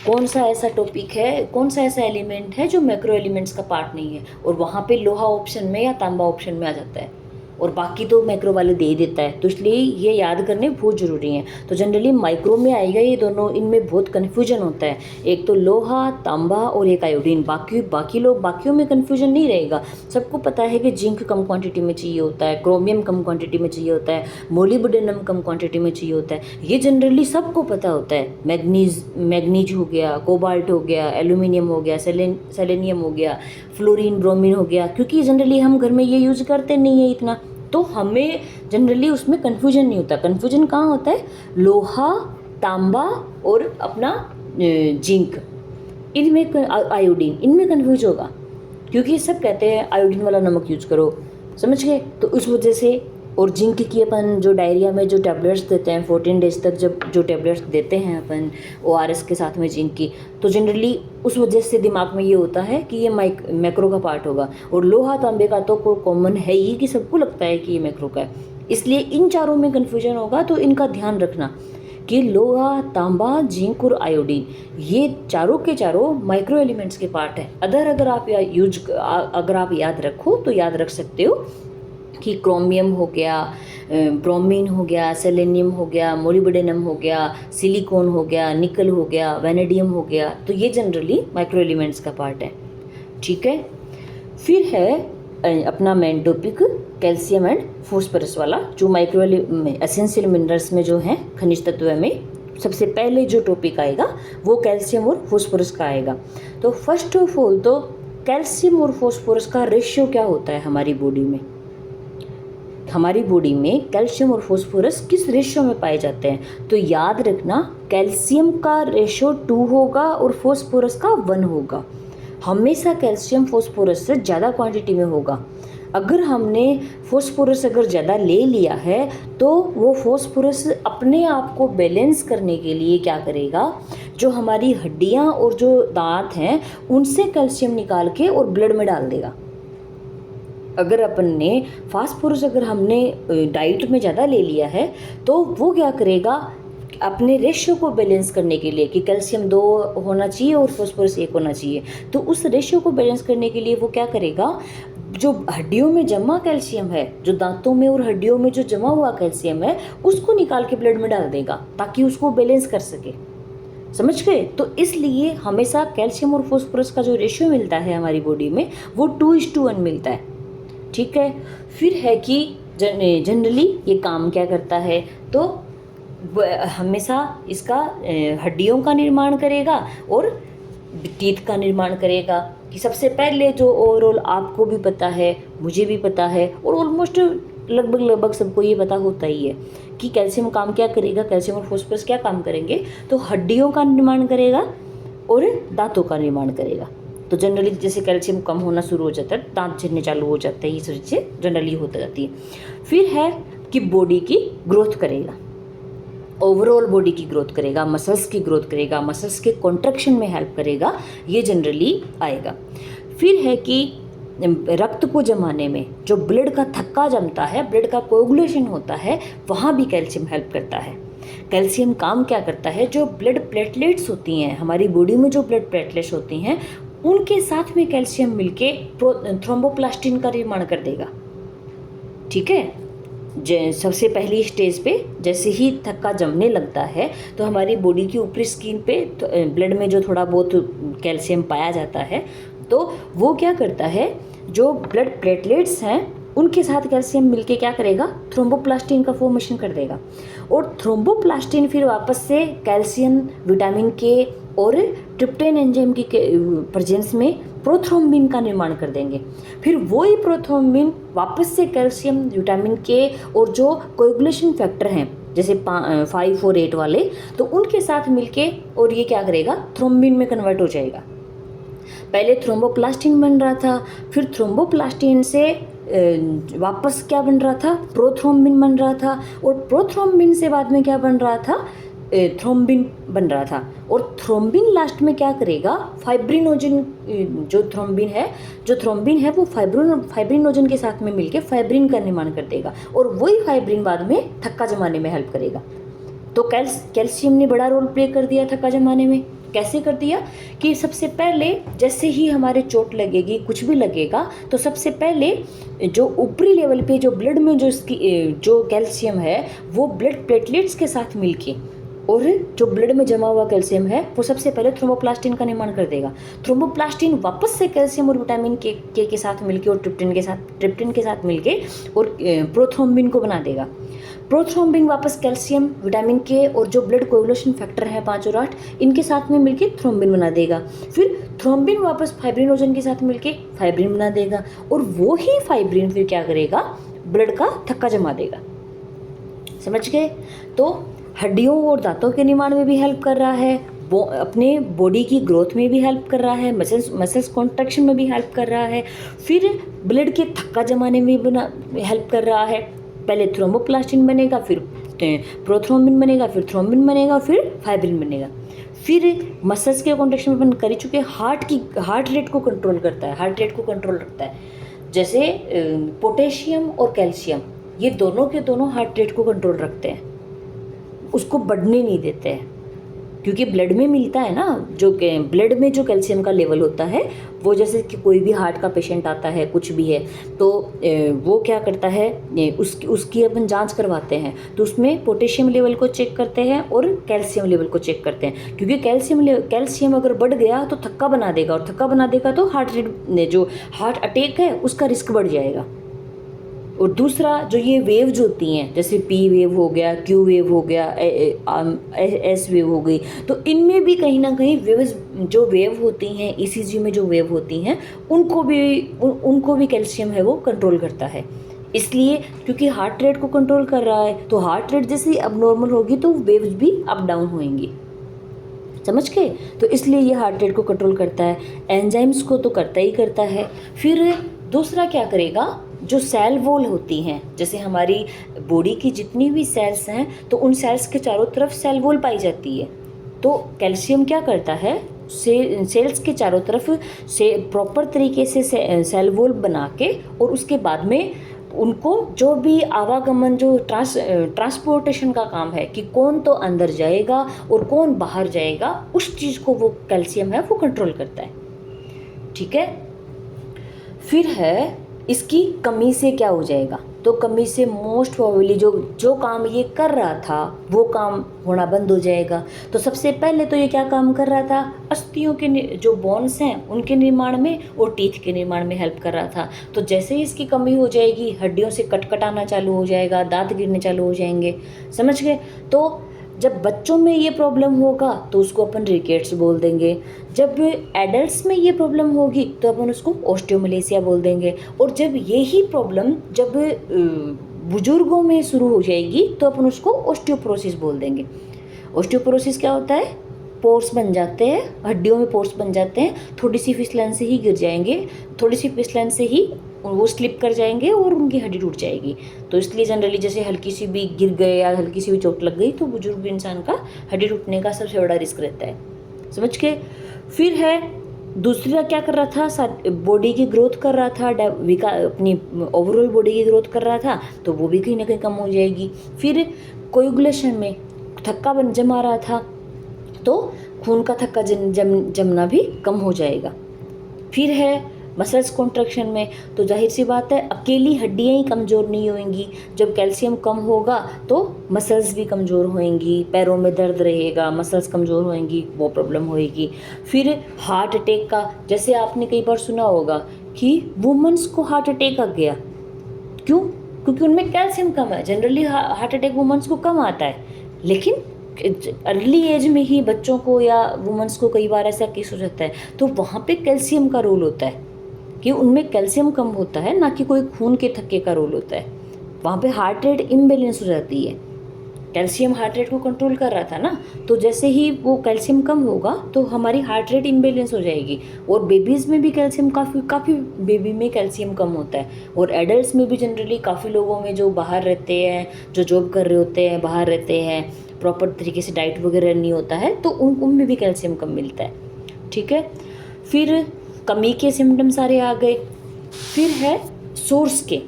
कौन सा ऐसा टॉपिक है, कौन सा ऐसा एलिमेंट है जो मैक्रो एलिमेंट्स का पार्ट नहीं है, और वहाँ पे लोहा ऑप्शन में या तांबा ऑप्शन में आ जाता है, और बाकी तो मैक्रो वाले दे ही देता है। तो इसलिए ये याद करने बहुत ज़रूरी हैं। तो जनरली माइक्रो में आएगा ये दोनों, इनमें बहुत कन्फ्यूजन होता है, एक तो लोहा, तांबा और एक आयोडीन। बाकियों में कन्फ्यूजन नहीं रहेगा, सबको पता है कि जिंक कम क्वांटिटी में चाहिए होता है, क्रोमियम कम क्वांटिटी में चाहिए होता है, मोलिब्डेनम कम क्वांटिटी में चाहिए होता है, ये जनरली सबको पता होता है। मैग्नीज हो गया, कोबाल्ट हो गया, एल्यूमिनियम हो गया, सेलेनियम हो गया, फ्लोरीन, ब्रोमीन हो गया, क्योंकि जनरली हम घर में ये यूज़ करते नहीं है इतना, तो हमें जनरली उसमें कन्फ्यूजन नहीं होता। कन्फ्यूजन कहाँ होता है, लोहा, तांबा और अपना जिंक, इनमें आयोडीन, इनमें कन्फ्यूज होगा, क्योंकि सब कहते हैं आयोडीन वाला नमक यूज करो, समझ गए। तो उस वजह से, और जिंक की अपन जो डायरिया में जो टैबलेट्स देते हैं 14 डेज तक, जब जो टैबलेट्स देते हैं अपन ORS के साथ में जिंक की, तो जनरली उस वजह से दिमाग में ये होता है कि ये मैक्रो का पार्ट होगा। और लोहा तांबे का तो कॉमन है ही कि सबको लगता है कि ये मैक्रो का है, इसलिए इन चारों में कन्फ्यूजन होगा। तो इनका ध्यान रखना कि लोहा, तांबा, जिंक और आयोडीन, ये चारों के चारों माइक्रो एलिमेंट्स के पार्ट हैं। अगर आप याद रखो तो याद रख सकते हो कि क्रोमियम हो गया, ब्रोमीन हो गया, सेलेनियम हो गया, मोलिब्डेनम हो गया, सिलिकॉन हो गया, निकल हो गया, वैनेडियम हो गया, तो ये जनरली माइक्रो एलिमेंट्स का पार्ट है। ठीक है, फिर है अपना main topic calcium and phosphorus वाला, जो माइक्रो एसेंशियल मिनरल्स में जो है, खनिज तत्व में सबसे पहले जो टॉपिक आएगा वो कैल्शियम और फॉस्फोरस का आएगा। तो फर्स्ट ऑफ ऑल तो कैल्शियम और फॉस्फोरस का रेशियो क्या होता है हमारी बॉडी में, हमारी बॉडी में कैल्शियम और फॉस्फोरस किस रेशियो में पाए जाते हैं। तो याद रखना, कैल्शियम का रेशियो 2 होगा और फॉस्फोरस का 1 होगा। हमेशा कैल्शियम फॉस्फोरस से ज़्यादा क्वांटिटी में होगा। अगर हमने फॉस्फोरस अगर ज़्यादा ले लिया है तो वो फॉस्फोरस अपने आप को बैलेंस करने के लिए क्या करेगा, जो हमारी हड्डियाँ और जो दांत हैं उनसे कैल्शियम निकाल के और ब्लड में डाल देगा। अगर अपन ने फास्फोरस अगर हमने डाइट में ज़्यादा ले लिया है तो वो क्या करेगा, अपने रेशियो को बैलेंस करने के लिए, कि कैल्शियम 2 होना चाहिए और फास्फोरस 1 होना चाहिए, तो उस रेशियो को बैलेंस करने के लिए वो क्या करेगा, जो हड्डियों में जमा कैल्शियम है, जो दांतों में और हड्डियों में जो जमा हुआ कैल्शियम है, उसको निकाल के ब्लड में डाल देगा ताकि उसको बैलेंस कर सके। समझ गए। तो इसलिए हमेशा कैल्शियम और फास्फोरस का जो रेशियो मिलता है हमारी बॉडी में वो 2:1 मिलता है। ठीक है। फिर है कि जनरली ये काम क्या करता है, तो हमेशा इसका हड्डियों का निर्माण करेगा और टीथ का निर्माण करेगा। कि सबसे पहले जो ओवरऑल आपको भी पता है, मुझे भी पता है और ऑलमोस्ट लगभग सबको ये पता होता ही है कि कैल्शियम काम क्या करेगा, कैल्शियम और फास्फोरस क्या काम करेंगे, तो हड्डियों का निर्माण करेगा और दांतों का निर्माण करेगा। तो जनरली जैसे कैल्शियम कम होना शुरू हो जाता है, दांत झड़ने चालू हो जाते हैं, ये सब चीज़ें जनरली होती जाती है। फिर है कि बॉडी की ग्रोथ करेगा, ओवरऑल बॉडी की ग्रोथ करेगा, मसल्स की ग्रोथ करेगा, मसल्स के कॉन्ट्रैक्शन में हेल्प करेगा, ये जनरली आएगा। फिर है कि रक्त को जमाने में जो ब्लड का थक्का जमता है, ब्लड का कोगुलेशन होता है, वहाँ भी कैल्शियम हेल्प करता है। कैल्शियम काम क्या करता है, जो ब्लड प्लेटलेट्स होती हैं हमारी बॉडी में, जो ब्लड प्लेटलेट्स होती हैं उनके साथ में कैल्शियम मिलके थ्रोम्बोप्लास्टिन का निर्माण कर देगा। ठीक है। सबसे पहली स्टेज पे जैसे ही थक्का जमने लगता है तो हमारी बॉडी की ऊपरी स्किन पे तो ब्लड में जो थोड़ा बहुत कैल्शियम पाया जाता है, तो वो क्या करता है, जो ब्लड प्लेटलेट्स हैं उनके साथ कैल्शियम मिलके क्या करेगा, थ्रोम्बोप्लास्टिन का फॉर्मेशन कर देगा। और थ्रोम्बोप्लास्टिन फिर वापस से कैल्शियम, विटामिन के और ट्रिप्टेन एंजाइम की प्रेजेंस में प्रोथ्रोम्बिन का निर्माण कर देंगे। फिर वही प्रोथ्रोम्बिन वापस से कैल्शियम, विटामिन के और जो कोएगुलेशन फैक्टर हैं जैसे 5 और 8 वाले, तो उनके साथ मिलके और ये क्या करेगा, थ्रोम्बिन में कन्वर्ट हो जाएगा। पहले थ्रोम्बोप्लास्टिन बन रहा था, फिर थ्रोम्बोप्लास्टिन से वापस क्या बन रहा था, प्रोथ्रोम्बिन बन रहा था, और प्रोथ्रोम्बिन से बाद में क्या बन रहा था, थ्रोम्बिन बन रहा था। और थ्रोम्बिन लास्ट में क्या करेगा, फाइब्रिनोजन, जो थ्रोम्बिन है वो फाइब्रिनोजन के साथ में मिलके फाइब्रिन का निर्माण कर देगा, और वही फाइब्रिन बाद में थक्का जमाने में हेल्प करेगा। तो कैल्शियम ने बड़ा रोल प्ले कर दिया थक्का जमाने में। कैसे कर दिया कि सबसे पहले जैसे ही हमारे चोट लगेगी, कुछ भी लगेगा, तो सबसे पहले जो ऊपरी लेवल पे जो ब्लड में जो कैल्शियम है वो ब्लड प्लेटलेट्स के साथ मिलके, और जो ब्लड में जमा हुआ कैल्शियम है वो सबसे पहले थ्रोम्बोप्लास्टिन का निर्माण कर देगा। थ्रोम्बोप्लास्टिन वापस से कैल्शियम और विटामिन के साथ मिलके और ट्रिप्टिन के साथ मिलके और प्रोथ्रोम्बिन को बना देगा। प्रोथ्रोम्बिन वापस कैल्शियम, विटामिन के और जो ब्लड कोएगुलेशन फैक्टर है 5 और 8, इनके साथ में मिलके थ्रोम्बिन बना देगा। फिर थ्रोम्बिन वापस फाइब्रिनोजन के साथ मिलके फाइब्रिन बना देगा, और वो ही फाइब्रिन फिर क्या करेगा, ब्लड का थक्का जमा देगा। समझ गए? तो हड्डियों और दांतों के निर्माण में भी हेल्प कर रहा है, अपने बॉडी की ग्रोथ में भी हेल्प कर रहा है, मसल्स कॉन्ट्रैक्शन में भी हेल्प कर रहा है, फिर ब्लड के थक्का जमाने में भी हेल्प कर रहा है। पहले थ्रोम्बोप्लास्टिन बनेगा, फिर प्रोथ्रोम्बिन बनेगा, फिर थ्रोम्बिन बनेगा, फिर फाइब्रिन बनेगा। फिर मसल्स के कॉन्ट्रैक्शन में अपन कर ही चुके। हार्ट रेट को कंट्रोल करता है, हार्ट रेट को कंट्रोल रखता है। जैसे पोटेशियम और कैल्शियम, ये दोनों के दोनों हार्ट रेट को कंट्रोल रखते हैं, उसको बढ़ने नहीं देते हैं, क्योंकि ब्लड में मिलता है ना, जो ब्लड में जो कैल्शियम का लेवल होता है वो, जैसे कि कोई भी हार्ट का पेशेंट आता है, कुछ भी है, तो वो क्या करता है, उसकी अपन जांच करवाते हैं, तो उसमें पोटेशियम लेवल को चेक करते हैं और कैल्शियम लेवल को चेक करते हैं, क्योंकि कैल्शियम अगर बढ़ गया तो थक्का बना देगा, और थक्का बना देगा तो जो हार्ट अटैक है उसका रिस्क बढ़ जाएगा। और दूसरा, जो ये वेव्स होती हैं, जैसे पी वेव हो गया, क्यू वेव हो गया, एस वेव हो गई, तो इनमें भी कहीं ना कहीं जो वेव होती हैं, ईसीजी में जो वेव होती हैं, उनको भी कैल्शियम है वो कंट्रोल करता है। इसलिए क्योंकि हार्ट रेट को कंट्रोल कर रहा है, तो हार्ट रेट जैसे अब नॉर्मल होगी तो वेव्स भी अप डाउन होंगी। समझ गए? तो इसलिए ये हार्ट रेट को कंट्रोल करता है। एंजाइम्स को तो करता ही करता है। फिर दूसरा क्या करेगा, जो सेल वॉल होती हैं, जैसे हमारी बॉडी की जितनी भी सेल्स हैं, तो उन सेल्स के चारों तरफ सेल वॉल पाई जाती है। तो कैल्शियम क्या करता है, सेल्स के चारों तरफ से प्रॉपर तरीके से सेल वॉल बना के, और उसके बाद में उनको जो भी आवागमन, जो ट्रांसपोर्टेशन का काम है कि कौन तो अंदर जाएगा और कौन बाहर जाएगा, उस चीज़ को वो कैल्शियम है वो कंट्रोल करता है। ठीक है? फिर है इसकी कमी से क्या हो जाएगा, तो कमी से मोस्ट प्रोबेबली जो काम ये कर रहा था वो काम होना बंद हो जाएगा। तो सबसे पहले तो ये क्या काम कर रहा था, अस्थियों के जो बोन्स हैं उनके निर्माण में और टीथ के निर्माण में हेल्प कर रहा था। तो जैसे ही इसकी कमी हो जाएगी, हड्डियों से कटकटाना चालू हो जाएगा, दांत गिरने चालू हो जाएंगे। समझ गए? तो जब बच्चों में ये प्रॉब्लम होगा तो उसको अपन रिकेट्स बोल देंगे। जब एडल्ट्स में ये प्रॉब्लम होगी तो अपन उसको ऑस्टियोमलेशिया बोल देंगे। और जब यही प्रॉब्लम जब बुजुर्गों में शुरू हो जाएगी तो अपन उसको ऑस्टियोपोरोसिस बोल देंगे। ऑस्टियोपोरोसिस क्या होता है, पोर्स बन जाते हैं, हड्डियों में पोर्स बन जाते हैं, थोड़ी सी फिसलन से ही गिर जाएंगे, थोड़ी सी फिसलन से ही वो स्लिप कर जाएंगे और उनकी हड्डी टूट जाएगी। तो इसलिए जनरली जैसे हल्की सी भी गिर गए या हल्की सी भी चोट लग गई तो बुजुर्ग इंसान का हड्डी टूटने का सबसे बड़ा रिस्क रहता है। समझ के? फिर है दूसरा क्या कर रहा था, बॉडी की ग्रोथ कर रहा था, अपनी ओवरऑल बॉडी की ग्रोथ कर रहा था, तो वो भी कहीं ना कहीं कम हो जाएगी। फिर कोएगुलेशन में थक्का जमा रहा था तो खून का थक्का जमना भी कम हो जाएगा। फिर है मसल्स कॉन्ट्रैक्शन में, तो जाहिर सी बात है अकेली हड्डियाँ ही कमज़ोर नहीं होंगी। जब कैल्शियम कम होगा तो मसल्स भी कमज़ोर होंगी, पैरों में दर्द रहेगा, मसल्स कमज़ोर होंगी, वो प्रॉब्लम होएगी। फिर हार्ट अटैक का, जैसे आपने कई बार सुना होगा कि वुमेन्स को हार्ट अटैक आ गया, क्यों? क्योंकि उनमें कैल्शियम कम है। जनरली हार्ट अटैक वुमेन्स को कम आता है, लेकिन अर्ली एज में ही बच्चों को या वुमेन्स को कई बार ऐसा केस हो जाता है, तो वहाँ पे कैल्शियम का रोल होता है कि उनमें कैल्शियम कम होता है, ना कि कोई खून के थक्के का रोल होता है। वहाँ पे हार्ट रेट इम्बैलेंस हो जाती है। कैल्शियम हार्ट रेट को कंट्रोल कर रहा था ना, तो जैसे ही वो कैल्शियम कम होगा तो हमारी हार्ट रेट इम्बैलेंस हो जाएगी। और बेबीज़ में भी कैल्शियम काफ़ी बेबी में कैल्शियम कम होता है। और एडल्ट्स में भी जनरली काफ़ी लोगों में जो बाहर रहते हैं, जो जॉब कर रहे होते हैं, बाहर रहते हैं, प्रॉपर तरीके से डाइट वगैरह नहीं होता है, तो उनमें भी कैल्शियम कम मिलता है। ठीक है, फिर कमी के सिम्टम्स सारे आ गए। फिर है सोर्स के।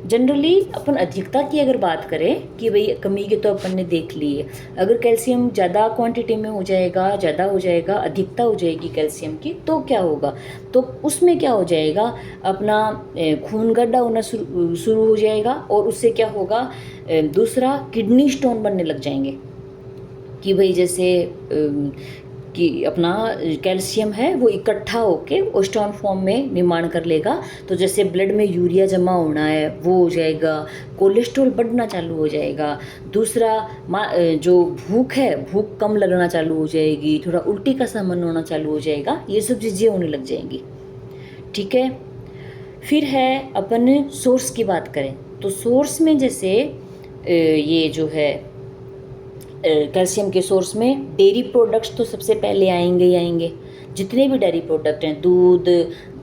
जनरली अपन अधिकता की अगर बात करें कि भाई कमी के, तो अपन ने देख ली है। अगर कैल्शियम ज़्यादा क्वांटिटी में हो जाएगा, ज़्यादा हो जाएगा, अधिकता हो जाएगी कैल्शियम की, तो क्या होगा? तो उसमें क्या हो जाएगा, अपना खून गड्ढा होना शुरू हो जाएगा। और उससे क्या होगा, दूसरा किडनी स्टोन बनने लग जाएंगे। कि भाई जैसे कि अपना कैल्शियम है वो इकट्ठा होके स्टोन फॉर्म में निर्माण कर लेगा। तो जैसे ब्लड में यूरिया जमा होना है वो हो जाएगा, कोलेस्ट्रॉल बढ़ना चालू हो जाएगा। दूसरा जो भूख है, भूख कम लगना चालू हो जाएगी, थोड़ा उल्टी का सा मन होना चालू हो जाएगा, ये सब चीज़ें होने लग जाएंगी। ठीक है, फिर है अपन सोर्स की बात करें तो सोर्स में जैसे ये जो है कैल्शियम के सोर्स में डेयरी प्रोडक्ट्स तो सबसे पहले आएंगे ही आएंगे। जितने भी डेयरी प्रोडक्ट हैं, दूध,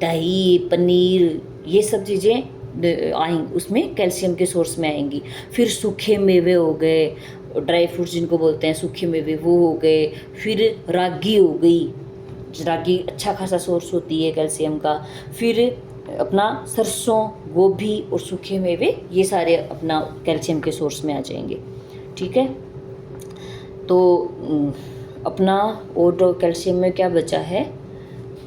दही, पनीर, ये सब चीज़ें आएंगी, उसमें कैल्शियम के सोर्स में आएंगी। फिर सूखे मेवे हो गए, ड्राई फ्रूट्स जिनको बोलते हैं सूखे मेवे, वो हो गए। फिर रागी हो गई, रागी अच्छा खासा सोर्स होती है कैल्शियम का। फिर अपना सरसों, गोभी और सूखे मेवे, ये सारे अपना कैल्शियम के सोर्स में आ जाएंगे। ठीक है, तो अपना और तो कैल्शियम में क्या बचा है,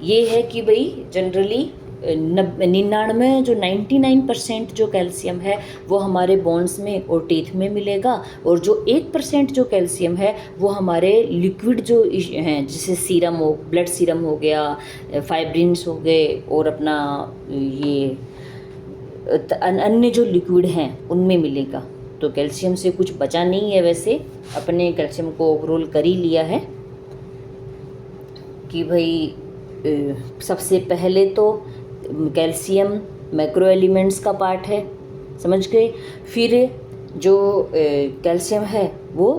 ये है कि भाई जनरली 99% जो कैल्शियम है वो हमारे बोन्स में और टीथ में मिलेगा। और जो 1% जो कैल्शियम है वो हमारे लिक्विड जो हैं, जैसे सीरम हो, ब्लड सीरम हो गया, फाइब्रिन्स हो गए, और अपना ये अन्य जो लिक्विड हैं उनमें मिलेगा। तो कैल्शियम से कुछ बचा नहीं है। वैसे अपने कैल्शियम को ओवरऑल कर ही लिया है कि भाई सबसे पहले तो कैल्शियम मैक्रो एलिमेंट्स का पार्ट है, समझ गए। फिर जो कैल्शियम है वो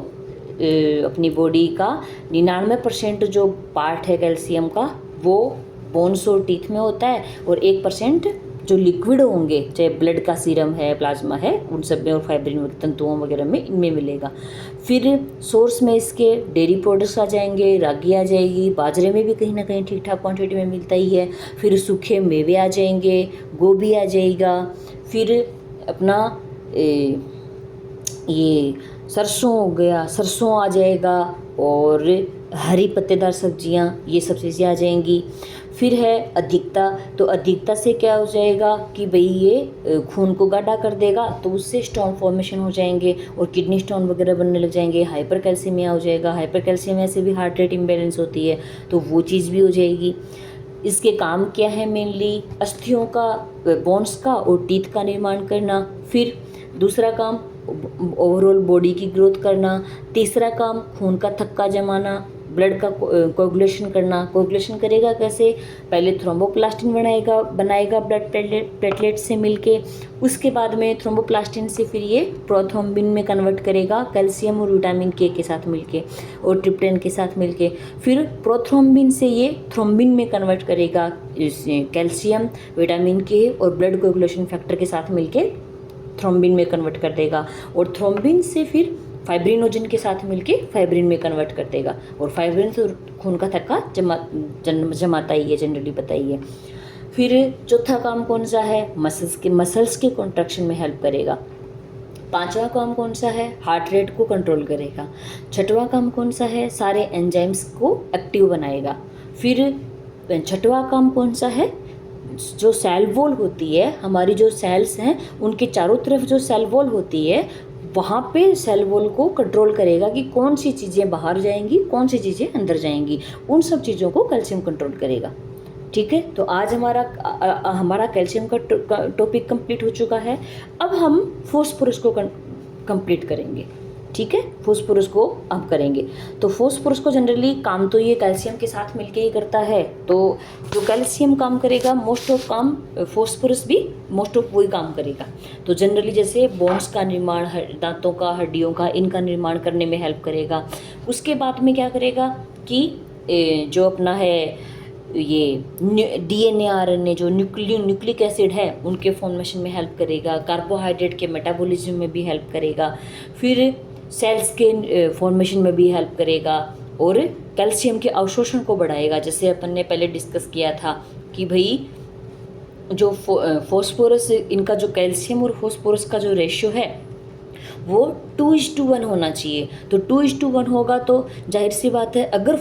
अपनी बॉडी का 99% जो पार्ट है कैल्शियम का वो बोन्स और टीथ में होता है। और 1% जो लिक्विड होंगे, चाहे ब्लड का सीरम है, प्लाज्मा है, उन सब में, और फाइब्रिन तंतुओं वगैरह में, इनमें मिलेगा। फिर सोर्स में इसके डेयरी प्रोडक्ट्स आ जाएंगे, रागी आ जाएगी, बाजरे में भी कहीं ना कहीं ठीक ठाक क्वांटिटी में मिलता ही है। फिर सूखे मेवे आ जाएंगे, गोभी आ जाएगा। फिर अपना ये सरसों हो गया, सरसों आ जाएगा, और हरी पत्तेदार सब्जियां, ये सब चीज़ें आ जाएंगी। फिर है अधिकता, तो अधिकता से क्या हो जाएगा कि भाई ये खून को गाढ़ा कर देगा, तो उससे स्टोन फॉर्मेशन हो जाएंगे और किडनी स्टोन वगैरह बनने लग जाएंगे। हाइपर कैल्सीमिया हो जाएगा, हाइपर कैल्सीमिया से भी हार्ट रेट इम्बैलेंस होती है, तो वो चीज़ भी हो जाएगी। इसके काम क्या है, मेनली अस्थियों का, बोन्स का और टीथ का निर्माण करना। फिर दूसरा काम ओवरऑल बॉडी की ग्रोथ करना। तीसरा काम खून का थक्का जमाना, ब्लड का कोगुलेशन करना। कोगुलेशन करेगा कैसे, पहले थ्रोम्बोप्लास्टिन बनाएगा ब्लड प्लेटलेट से मिलके, उसके बाद में थ्रोम्बोप्लास्टिन से फिर ये प्रोथ्रोम्बिन में कन्वर्ट करेगा कैल्शियम और विटामिन के साथ मिलके और ट्रिप्टन के साथ मिलके। फिर प्रोथ्रोम्बिन से ये थ्रोम्बिन में कन्वर्ट करेगा कैल्शियम, विटामिन के और ब्लड कोगुलेशन फैक्टर के साथ मिलके थ्रोम्बिन में कन्वर्ट कर देगा। और थ्रोम्बिन से फिर फाइब्रिनोजन के साथ मिलके फाइब्रिन में कन्वर्ट कर देगा। और फाइब्रिन तो खून का थक्का जमाता ही है, जनरली पता ही है। फिर चौथा काम कौन सा है, मसल्स के कॉन्ट्रैक्शन में हेल्प करेगा। पांचवा काम कौन सा है, हार्ट रेट को कंट्रोल करेगा। छठवां काम कौन सा है, सारे एंजाइम्स को एक्टिव बनाएगा। फिर छठवां काम कौन सा है, जो सेल वॉल होती है, हमारी जो सेल्स हैं उनके चारों तरफ जो सेल वॉल होती है, वहाँ पे सेल वॉल को कंट्रोल करेगा कि कौन सी चीज़ें बाहर जाएंगी, कौन सी चीज़ें अंदर जाएंगी, उन सब चीज़ों को कैल्शियम कंट्रोल करेगा। ठीक है, तो आज हमारा कैल्शियम का टॉपिक कंप्लीट हो चुका है। अब हम फॉस्फोरस को कंप्लीट करेंगे। ठीक है, फॉस्फोरस को अब करेंगे। तो फॉस्फोरस को जनरली काम तो ये कैल्शियम के साथ मिलके ही करता है, तो जो कैल्शियम काम करेगा मोस्ट ऑफ काम फॉस्फोरस भी मोस्ट ऑफ वही काम करेगा। तो जनरली जैसे बोन्स का निर्माण, दांतों का, हड्डियों का, इनका निर्माण करने में हेल्प करेगा। उसके बाद में क्या करेगा कि जो अपना है ये DNA RNA जो न्यूक्लिक एसिड है उनके फॉर्मेशन में हेल्प करेगा। कार्बोहाइड्रेट के मेटाबॉलिज्म में भी हेल्प करेगा। फिर सेल्स के फॉर्मेशन में भी हेल्प करेगा और कैल्शियम के अवशोषण को बढ़ाएगा। जैसे अपन ने पहले डिस्कस किया था कि भाई जो फॉस्फोरस, इनका जो कैल्शियम और फॉस्फोरस का जो रेशियो है वो 2:1 होना चाहिए। तो 2:1 होगा तो जाहिर सी बात है अगर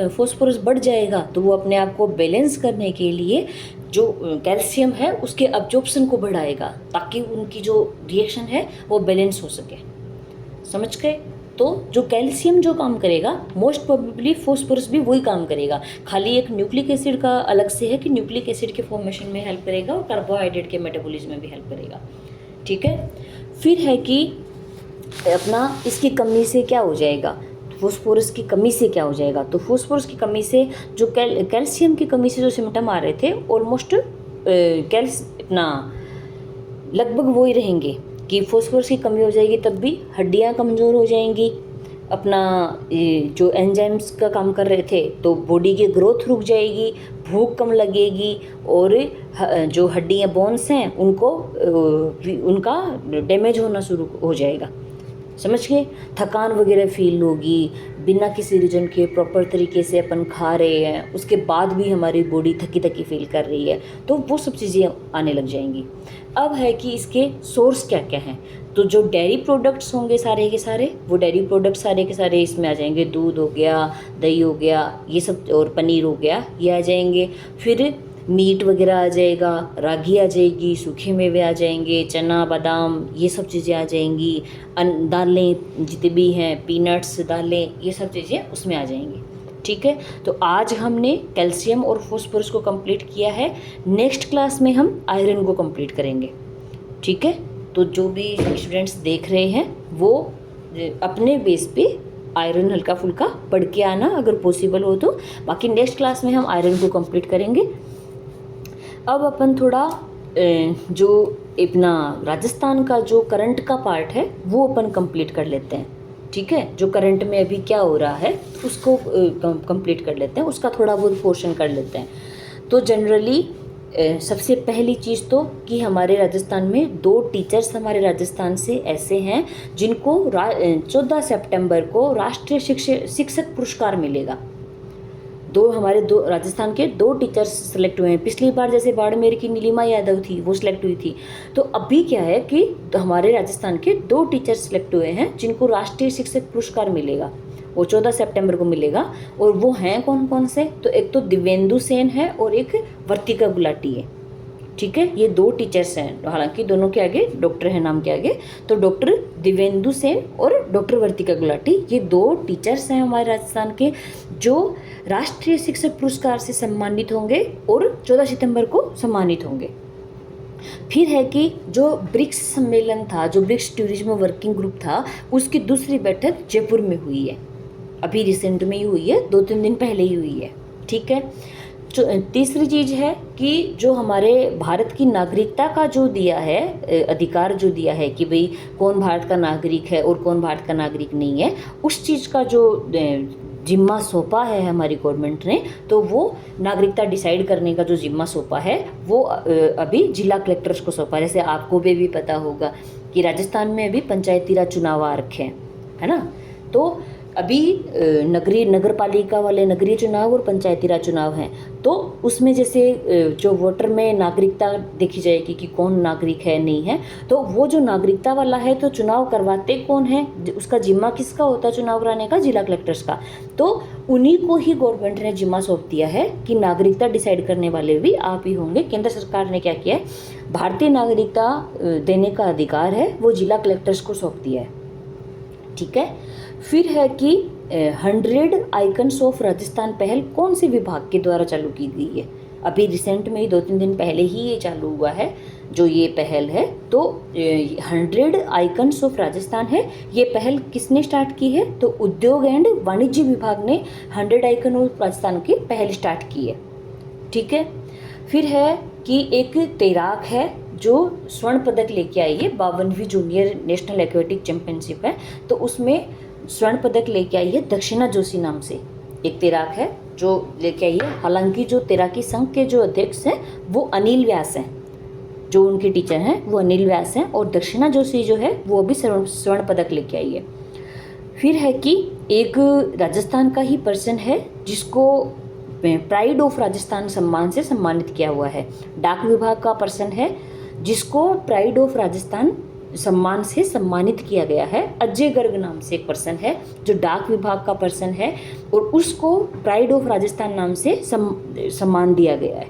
फॉस्फोरस बढ़ जाएगा तो वो अपने आप को बैलेंस करने के लिए जो कैल्शियम है उसके अब्जॉर्प्शन को बढ़ाएगा, ताकि उनकी जो रिएक्शन है वो बैलेंस हो सके। समझ गए? तो जो कैल्शियम जो काम करेगा मोस्ट प्रोबेबली फॉस्फोरस भी वही काम करेगा। खाली एक न्यूक्लिक एसिड का अलग से है कि न्यूक्लिक एसिड के फॉर्मेशन में हेल्प करेगा और कार्बोहाइड्रेट के मेटाबॉलिज्म में भी हेल्प करेगा। ठीक है, फिर है कि अपना इसकी कमी से क्या हो जाएगा, फॉस्फोरस की कमी से क्या हो जाएगा। तो फॉस्फोरस की कमी से जो कैल्शियम की कमी से जो सिम्टम आ रहे थे ऑलमोस्ट अपना लगभग वो ही रहेंगे कि फॉस्फोरस की कमी हो जाएगी, तब भी हड्डियां कमज़ोर हो जाएंगी, अपना जो एंजाइम्स का काम कर रहे थे तो बॉडी की ग्रोथ रुक जाएगी, भूख कम लगेगी और जो हड्डियां बोन्स हैं उनका डैमेज होना शुरू हो जाएगा। समझ गए? थकान वगैरह फील होगी, बिना किसी रीजन के प्रॉपर तरीके से अपन खा रहे हैं उसके बाद भी हमारी बॉडी थकी थकी फील कर रही है, तो वो सब चीज़ें आने लग जाएंगी। अब है कि इसके सोर्स क्या क्या हैं। तो जो डेयरी प्रोडक्ट्स होंगे सारे के सारे, वो डेयरी प्रोडक्ट्स सारे के सारे इसमें आ जाएंगे। दूध हो गया, दही हो गया, ये सब, और पनीर हो गया, ये आ जाएंगे। फिर मीट वगैरह आ जाएगा, रागी आ जाएगी, सूखे मेवे आ जाएंगे, चना, बादाम, ये सब चीज़ें आ जाएंगी। दालें जितनी भी हैं, पीनट्स, दालें, ये सब चीज़ें उसमें आ जाएंगी। ठीक है, तो आज हमने कैल्शियम और फॉस्फोरस को कंप्लीट किया है। नेक्स्ट क्लास में हम आयरन को कंप्लीट करेंगे। ठीक है, तो जो भी स्टूडेंट्स देख रहे हैं वो अपने बेस पे आयरन हल्का फुल्का पढ़ के आना अगर पॉसिबल हो तो। बाकी नेक्स्ट क्लास में हम आयरन को कंप्लीट करेंगे। अब अपन थोड़ा जो अपना राजस्थान का जो करंट का पार्ट है वो अपन कंप्लीट कर लेते हैं। ठीक है, जो करंट में अभी क्या हो रहा है उसको कंप्लीट कर लेते हैं, उसका थोड़ा बहुत पोर्शन कर लेते हैं। तो जनरली सबसे पहली चीज़ तो कि हमारे राजस्थान में 2 टीचर्स हमारे राजस्थान से ऐसे हैं जिनको 14 सितंबर को राष्ट्रीय शिक्षक पुरस्कार मिलेगा। हमारे राजस्थान के 2 टीचर्स सेलेक्ट हुए हैं। पिछली बार जैसे बाड़मेर की नीलिमा यादव थी, वो सिलेक्ट हुई थी, तो अभी क्या है कि हमारे राजस्थान के 2 टीचर्स सेलेक्ट हुए हैं जिनको राष्ट्रीय शिक्षक पुरस्कार मिलेगा। वो 14 सितंबर को मिलेगा। और वो हैं कौन कौन से? तो एक तो दिव्येंदु सेन है और एक वर्तिका गुलाटी है। ठीक है, ये 2 टीचर्स हैं, हालांकि दोनों के आगे डॉक्टर है नाम के आगे। तो डॉक्टर दिव्येंदु सेन और डॉक्टर वर्तिका गुलाटी, ये 2 टीचर्स हैं हमारे राजस्थान के जो राष्ट्रीय शिक्षक पुरस्कार से सम्मानित होंगे और 14 सितंबर को सम्मानित होंगे। फिर है कि जो ब्रिक्स सम्मेलन था, जो ब्रिक्स टूरिज्म वर्किंग ग्रुप था, उसकी दूसरी बैठक जयपुर में हुई है। अभी रिसेंट में ही हुई है, 2-3 दिन पहले ही हुई है। ठीक है, तीसरी चीज़ है कि जो हमारे भारत की नागरिकता का जो दिया है, अधिकार जो दिया है कि भाई कौन भारत का नागरिक है और कौन भारत का नागरिक नहीं है, उस चीज़ का जो जिम्मा सौंपा है हमारी गवर्नमेंट ने, तो वो नागरिकता डिसाइड करने का जो जिम्मा सौंपा है वो अभी जिला कलेक्टर्स को सौंपा। जैसे आपको भी पता होगा कि राजस्थान में अभी पंचायती राज चुनाव आ रखे हैं, है ना। तो अभी नगरीय नगर पालिका वाले नगरीय चुनाव और पंचायती राज चुनाव हैं, तो उसमें जैसे जो वोटर में नागरिकता देखी जाएगी कि कौन नागरिक है नहीं है, तो वो जो नागरिकता वाला है तो चुनाव करवाते कौन है, उसका जिम्मा किसका होता है चुनाव कराने का, जिला कलेक्टर्स का। तो उन्हीं को ही गवर्नमेंट ने जिम्मा सौंप दिया है कि नागरिकता डिसाइड करने वाले भी आप ही होंगे। केंद्र सरकार ने क्या किया है, भारतीय नागरिकता देने का अधिकार है वो जिला कलेक्टर्स को सौंप दिया है। ठीक है, फिर है कि 100 आइकन्स ऑफ राजस्थान पहल कौन से विभाग के द्वारा चालू की गई है। अभी रिसेंट में ही 2-3 दिन पहले ही ये चालू हुआ है जो ये पहल है। तो 100 आइकन्स ऑफ राजस्थान है, ये पहल किसने स्टार्ट की है, तो उद्योग एंड वाणिज्य विभाग ने 100 आइकन ऑफ राजस्थान की पहल स्टार्ट की है। ठीक है, फिर है कि एक तैराक है जो स्वर्ण पदक लेके आई है, 52वीं जूनियर नेशनल एक्वेटिक चैंपियनशिप है, तो उसमें स्वर्ण पदक लेके आई है दक्षिणा जोशी नाम से एक तैराक है जो लेके आई है। हालांकि जो तैराकी संघ के जो अध्यक्ष हैं वो अनिल व्यास हैं, जो उनके टीचर हैं वो अनिल व्यास हैं, और दक्षिणा जोशी जो है वो भी स्वर्ण पदक लेके आई है। फिर है कि एक राजस्थान का ही पर्सन है जिसको प्राइड ऑफ राजस्थान सम्मान से सम्मानित किया हुआ है। डाक विभाग का पर्सन है जिसको प्राइड ऑफ राजस्थान सम्मान से सम्मानित किया गया है। अजय गर्ग नाम से एक पर्सन है जो डाक विभाग का पर्सन है और उसको प्राइड ऑफ राजस्थान नाम से सम्मान दिया गया है।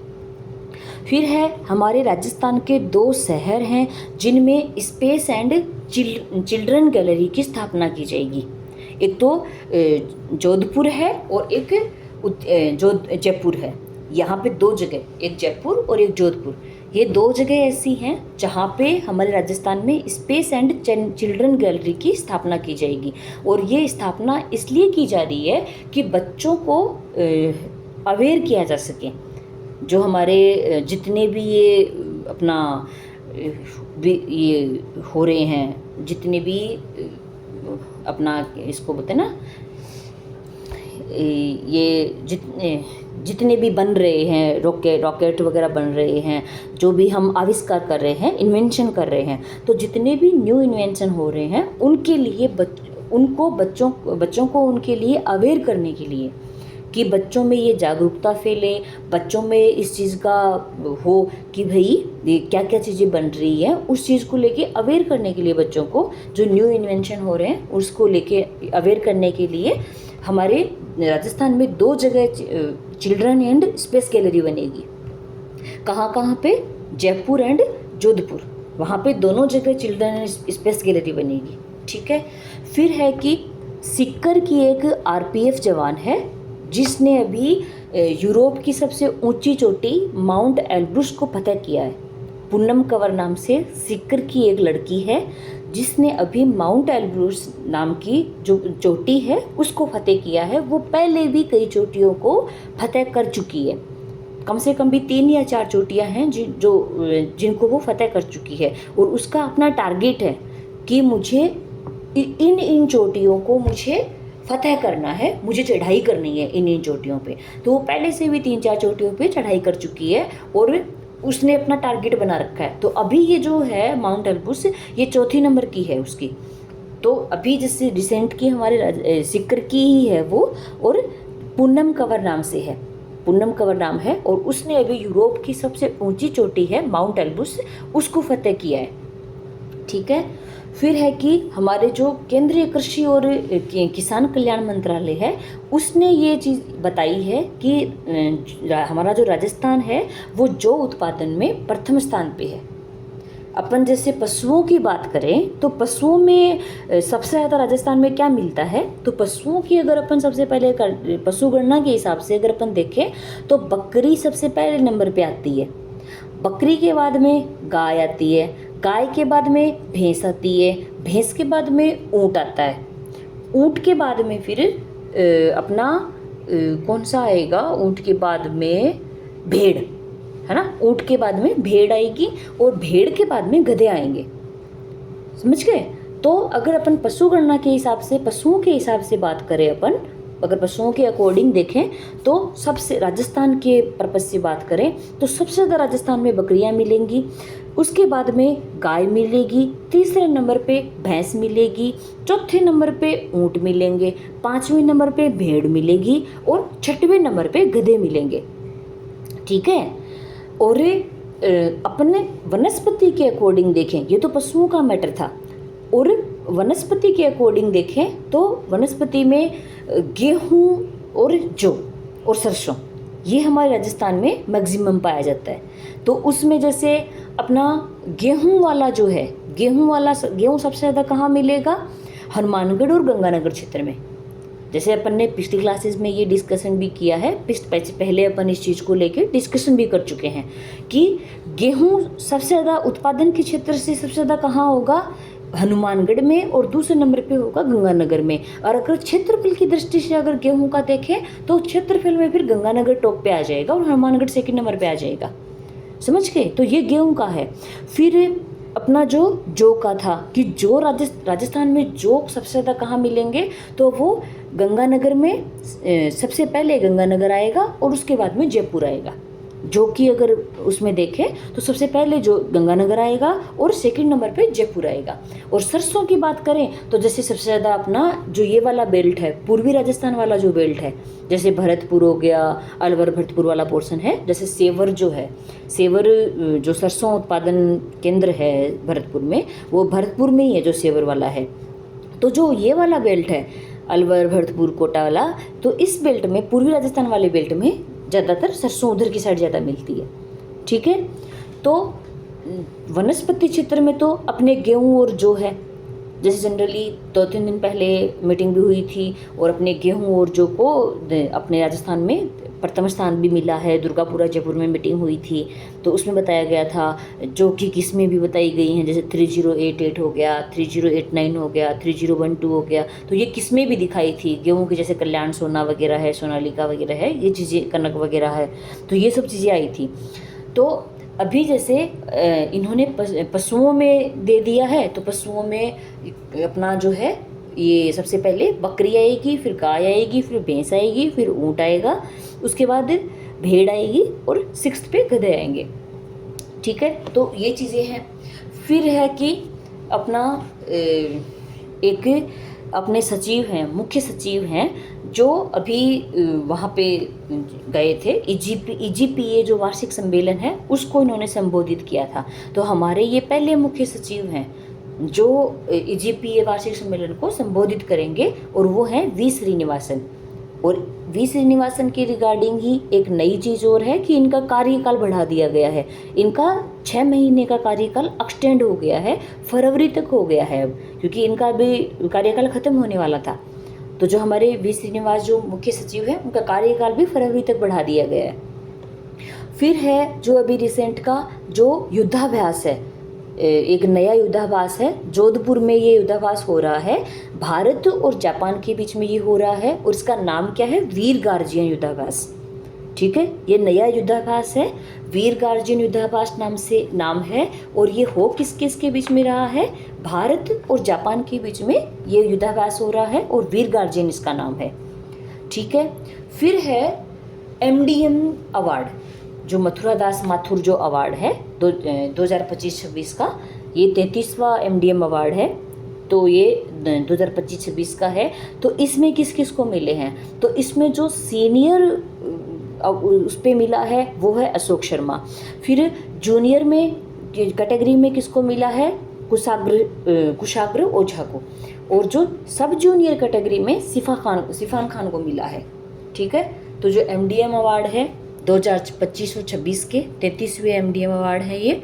फिर है हमारे राजस्थान के 2 शहर हैं जिनमें स्पेस एंड चिल्ड्रन गैलरी की स्थापना की जाएगी। एक तो जोधपुर है और एक जो जयपुर है। यहाँ पे 2 जगह, एक जयपुर और एक जोधपुर, ये 2 जगह ऐसी हैं जहाँ पे हमारे राजस्थान में स्पेस एंड चिल्ड्रन गैलरी की स्थापना की जाएगी। और ये स्थापना इसलिए की जा रही है कि बच्चों को अवेयर किया जा सके। जो हमारे जितने भी ये अपना ये हो रहे हैं, जितने भी अपना इसको बोलते हैं ना, ये जितने भी बन रहे हैं रॉकेट वगैरह बन रहे हैं, जो भी हम आविष्कार कर रहे हैं, इन्वेंशन कर रहे हैं, तो जितने भी न्यू इन्वेंशन हो रहे हैं उनके लिए बच्चों को उनके लिए अवेयर करने के लिए कि बच्चों में ये जागरूकता फैले, बच्चों में इस चीज़ का हो कि भाई क्या क्या चीज़ें बन रही हैं, उस चीज़ को लेके अवेयर करने के लिए बच्चों को जो न्यू इन्वेंशन हो रहे हैं उसको लेके अवेयर करने के लिए हमारे राजस्थान में 2 जगह चिल्ड्रन एंड स्पेस गैलरी बनेगी। कहाँ पे, जयपुर एंड जोधपुर, वहाँ पे दोनों जगह चिल्ड्रन एंड स्पेस गैलरी बनेगी। ठीक है, फिर है कि सिक्कर की एक आरपीएफ जवान है जिसने अभी यूरोप की सबसे ऊंची चोटी माउंट एल्ब्रुस को फतह किया है। पूनम कंवर नाम से सिक्कर की एक लड़की है जिसने अभी माउंट एल्ब्रुस नाम की जो चोटी है उसको फतेह किया है। वो पहले भी कई चोटियों को फतेह कर चुकी है, कम से कम भी 3 या 4 चोटियां हैं जिनको वो फतेह कर चुकी है। और उसका अपना टारगेट है कि मुझे इन चोटियों को मुझे फतेह करना है, मुझे चढ़ाई करनी है इन चोटियों पे। तो वो पहले से भी 3-4 चोटियों पे चढ़ाई कर चुकी है और उसने अपना टारगेट बना रखा है। तो अभी ये जो है माउंट एल्ब्रुस, ये 4थी नंबर की है उसकी। तो अभी जैसे रिसेंट की हमारे सिक्कर की ही है वो, और पूनम कंवर नाम से है, पूनम कंवर नाम है, और उसने अभी यूरोप की सबसे ऊंची चोटी है माउंट एल्ब्रुस, उसको फतेह किया है। ठीक है, फिर है कि हमारे जो केंद्रीय कृषि और किसान कल्याण मंत्रालय है उसने ये चीज़ बताई है कि हमारा जो राजस्थान है वो जौ उत्पादन में प्रथम स्थान पे है। अपन जैसे पशुओं की बात करें तो पशुओं में सबसे ज़्यादा राजस्थान में क्या मिलता है, तो पशुओं की अगर अपन सबसे पहले पशु गणना के हिसाब से अगर अपन देखें तो बकरी सबसे पहले नंबर पे आती है। बकरी के बाद में गाय आती है, गाय के बाद में भैंस आती है, भैंस के बाद में ऊँट आता है, ऊँट के बाद में फिर अपना कौन सा आएगा, ऊँट के बाद में भेड़, है ना, ऊँट के बाद में भेड़ आएगी और भेड़ के बाद में गधे आएंगे। समझ गए। तो अगर अपन पशु गणना के हिसाब से, पशुओं के हिसाब से बात करें अपन, अगर पशुओं के अकॉर्डिंग देखें तो सबसे, राजस्थान के पर्पज से बात करें तो सबसे ज़्यादा राजस्थान में बकरियां मिलेंगी, उसके बाद में गाय मिलेगी, तीसरे नंबर पे भैंस मिलेगी, चौथे नंबर पे ऊँट मिलेंगे, पाँचवें नंबर पे भेड़ मिलेगी और छठवें नंबर पे गधे मिलेंगे। ठीक है। और अपने वनस्पति के अकॉर्डिंग देखें, ये तो पशुओं का मैटर था, और वनस्पति के अकॉर्डिंग देखें तो वनस्पति में गेहूँ और जौ और सरसों, ये हमारे राजस्थान में मैक्सिमम पाया जाता है। तो उसमें जैसे अपना गेहूँ वाला जो है, गेहूँ सबसे ज़्यादा कहाँ मिलेगा? हनुमानगढ़ और गंगानगर क्षेत्र में। जैसे अपन ने पिछली क्लासेस में ये डिस्कशन भी किया है, पहले अपन इस चीज़ को लेके डिस्कशन भी कर चुके हैं कि गेहूँ सबसे ज़्यादा उत्पादन के क्षेत्र से सबसे ज़्यादा कहाँ होगा? हनुमानगढ़ में, और दूसरे नंबर पे होगा गंगानगर में। और अगर क्षेत्रफल की दृष्टि से अगर गेहूं का देखें तो क्षेत्रफल में फिर गंगानगर टॉप पे आ जाएगा और हनुमानगढ़ सेकंड नंबर पे आ जाएगा। समझ गए? तो ये गेहूं का है। फिर अपना जो जौ का था कि जो राजस्थान में जौ सबसे ज़्यादा कहाँ मिलेंगे, तो वो गंगानगर में, सबसे पहले गंगानगर आएगा और उसके बाद में जयपुर आएगा। जो कि अगर उसमें देखें तो सबसे पहले जो गंगानगर आएगा और सेकंड नंबर पे जयपुर आएगा। और सरसों की बात करें तो जैसे सबसे ज़्यादा अपना जो ये वाला बेल्ट है, पूर्वी राजस्थान वाला जो बेल्ट है, जैसे भरतपुर हो गया, अलवर भरतपुर वाला पोर्शन है, जैसे सेवर जो है, सेवर जो सरसों उत्पादन केंद्र है भरतपुर में, वो भरतपुर में ही है जो सेवर वाला है। तो जो ये वाला बेल्ट है अलवर भरतपुर कोटा वाला, तो इस बेल्ट में, पूर्वी राजस्थान वाले बेल्ट में ज़्यादातर सरसों उधर की साइड ज़्यादा मिलती है। ठीक है। तो वनस्पति क्षेत्र में तो अपने गेहूँ और जौ है, जैसे जनरली 2-3 दिन पहले मीटिंग भी हुई थी और अपने गेहूँ और जौ को अपने राजस्थान में प्रथम स्थान भी मिला है। दुर्गापुरा जयपुर में मीटिंग हुई थी तो उसमें बताया गया था, जो कि किस्में भी बताई गई हैं, जैसे 3088 हो गया, 3089 हो गया, 3012 हो गया। तो ये किस्में भी दिखाई थी गेहूं की, जैसे कल्याण सोना वगैरह है, सोनालिका वगैरह है, ये चीज़ें, कनक वगैरह है, तो ये सब चीज़ें आई थी। तो अभी जैसे इन्होंने पशुओं में दे दिया है, तो पशुओं में अपना जो है, ये सबसे पहले बकरी आएगी, फिर गाय आएगी, फिर भैंस आएगी, फिर ऊँट आएगा, उसके बाद भेड़ आएगी और 6th पे गधे आएंगे। ठीक है। तो ये चीज़ें हैं। फिर है कि अपना एक अपने सचिव हैं, मुख्य सचिव हैं, जो अभी वहाँ पे गए थे, EGPA जो वार्षिक सम्मेलन है उसको इन्होंने संबोधित किया था। तो हमारे ये पहले मुख्य सचिव हैं जो EGPA वार्षिक सम्मेलन को संबोधित करेंगे, और वो हैं वी श्रीनिवासन। और वी श्रीनिवासन की रिगार्डिंग ही एक नई चीज़ और है कि इनका कार्यकाल बढ़ा दिया गया है। इनका 6 महीने का कार्यकाल एक्सटेंड हो गया है, फरवरी तक हो गया है अब, क्योंकि इनका भी कार्यकाल ख़त्म होने वाला था। तो जो हमारे वी श्रीनिवास जो मुख्य सचिव हैं, उनका कार्यकाल भी फरवरी तक बढ़ा दिया गया है। फिर है जो अभी रिसेंट का जो युद्धाभ्यास है, एक नया युद्धाभ्यास है, जोधपुर में ये युद्धाभ्यास हो रहा है, भारत और जापान के बीच में ये हो रहा है, और इसका नाम क्या है? वीर गार्जियन युद्धाभ्यास। ठीक है। ये नया युद्धाभ्यास है, वीर गार्जियन युद्धाभ्यास नाम है, और ये हो किसके बीच में रहा है? भारत और जापान के बीच में ये युद्धाभ्यास हो रहा है, और वीर गार्जियन इसका नाम है। ठीक है। फिर है MDM अवार्ड, जो मथुरा दास माथुर जो अवार्ड है 2025-26 का, ये 33वां MDM अवार्ड है। तो ये 2025-26 का है। तो इसमें किस किस को मिले हैं? तो इसमें जो सीनियर उस पे मिला है वो है अशोक शर्मा। फिर जूनियर में कैटेगरी में किसको मिला है? कुशाग्र ओझा को। और जो सब जूनियर कैटेगरी में सिफान खान को मिला है। ठीक है। तो जो MDM अवार्ड है 2025 और 26 के 33वें MDM अवार्ड है, ये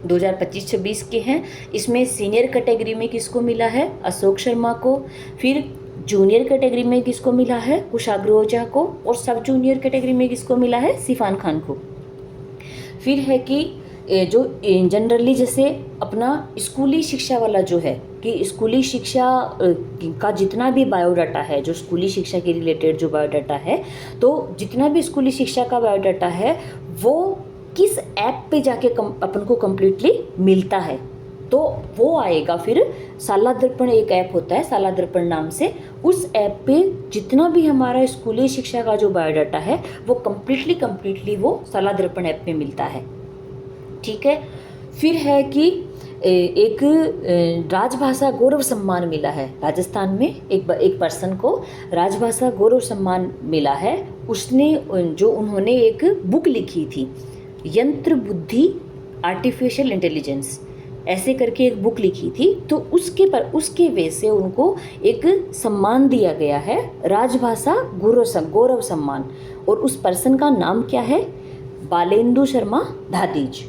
2025-26 के हैं। इसमें सीनियर कैटेगरी में किसको मिला है? अशोक शर्मा को। फिर जूनियर कैटेगरी में किसको मिला है? कुशाग्र ओझा को। और सब जूनियर कैटेगरी में किसको मिला है? सिफान खान को। फिर है कि जो जनरली जैसे अपना स्कूली शिक्षा वाला जो है, कि स्कूली शिक्षा का जितना भी बायोडाटा है, जो स्कूली शिक्षा के रिलेटेड जो बायोडाटा है, तो जितना भी स्कूली शिक्षा का बायोडाटा है वो किस ऐप पे जाके अपन को कम्प्लीटली मिलता है, तो वो आएगा फिर शाला दर्पण, एक ऐप होता है शाला दर्पण नाम से, उस ऐप पे जितना भी हमारा स्कूली शिक्षा का जो बायोडाटा है वो कम्प्लीटली वो शाला दर्पण ऐप में मिलता है। ठीक है। फिर है कि एक राजभाषा गौरव सम्मान मिला है राजस्थान में, एक पर्सन को राजभाषा गौरव सम्मान मिला है। उसने जो उन्होंने एक बुक लिखी थी, यंत्र बुद्धि आर्टिफिशियल इंटेलिजेंस ऐसे करके एक बुक लिखी थी, तो उसके वजह से उनको एक सम्मान दिया गया है, राजभाषा गौरव सम्मान। और उस पर्सन का नाम क्या है? बालेंदु शर्मा दादीज।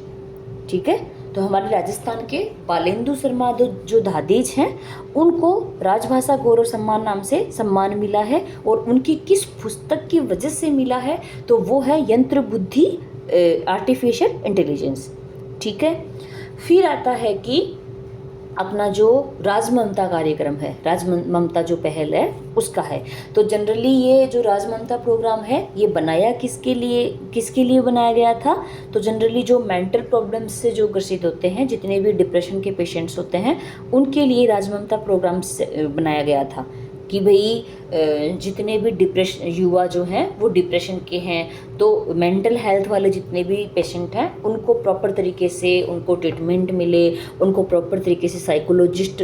ठीक है। तो हमारे राजस्थान के बालेंदु शर्मा जो दादीज हैं, उनको राजभाषा गौरव सम्मान नाम से सम्मान मिला है। और उनकी किस पुस्तक की वजह से मिला है? तो वो है यंत्र बुद्धि आर्टिफिशियल इंटेलिजेंस। ठीक है। फिर आता है कि अपना जो राजममता कार्यक्रम है, राजममता जो पहल है उसका है। तो जनरली ये जो राजममता प्रोग्राम है ये बनाया किसके लिए बनाया गया था? तो जनरली जो मेंटल प्रॉब्लम्स से जो ग्रसित होते हैं, जितने भी डिप्रेशन के पेशेंट्स होते हैं, उनके लिए राजममता प्रोग्राम बनाया गया था कि भाई जितने भी युवा जो हैं वो डिप्रेशन के हैं, तो मेंटल हेल्थ वाले जितने भी पेशेंट हैं उनको प्रॉपर तरीके से उनको ट्रीटमेंट मिले, उनको प्रॉपर तरीके से साइकोलॉजिस्ट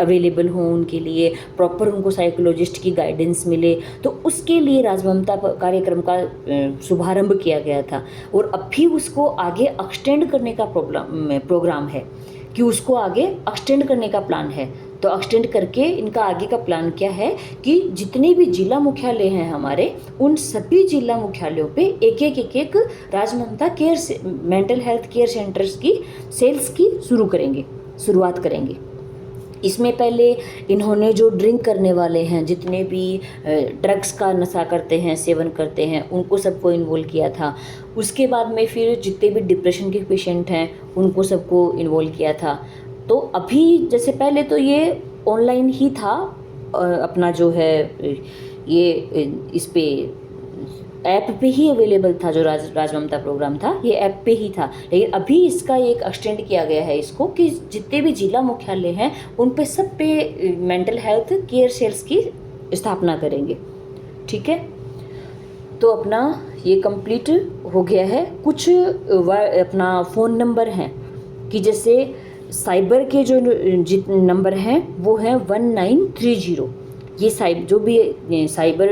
अवेलेबल हों, उनके लिए प्रॉपर उनको साइकोलॉजिस्ट की गाइडेंस मिले। तो उसके लिए राजममता कार्यक्रम का शुभारंभ किया गया था। और अब भी उसको आगे एक्सटेंड करने का प्रोग्राम है कि उसको आगे एक्सटेंड करने का प्लान है। तो एक्सटेंड करके इनका आगे का प्लान क्या है कि जितने भी जिला मुख्यालय हैं हमारे, उन सभी जिला मुख्यालयों पे एक राजममता care mental health care centres की सेल्स की शुरुआत करेंगे। इसमें पहले इन्होंने जो ड्रिंक करने वाले हैं, जितने भी ड्रग्स का नशा करते हैं, सेवन करते हैं, उनको सबको इन्वॉल्व किया था। उसके बाद में फिर जितने भी डिप्रेशन के पेशेंट हैं उनको सबको इन्वॉल्व किया था। तो अभी जैसे पहले तो ये ऑनलाइन ही था, अपना जो है ये इस पे ऐप पे ही अवेलेबल था, जो राजममता प्रोग्राम था ये ऐप पे ही था। लेकिन अभी इसका एक एक्सटेंड किया गया है इसको कि जितने भी जिला मुख्यालय हैं उन पे सब पे मेंटल हेल्थ केयर सेल्स की स्थापना करेंगे। ठीक है। तो अपना ये कंप्लीट हो गया है। कुछ अपना फ़ोन नंबर हैं कि जैसे साइबर के जो नंबर हैं वो हैं 1930। ये जो भी साइबर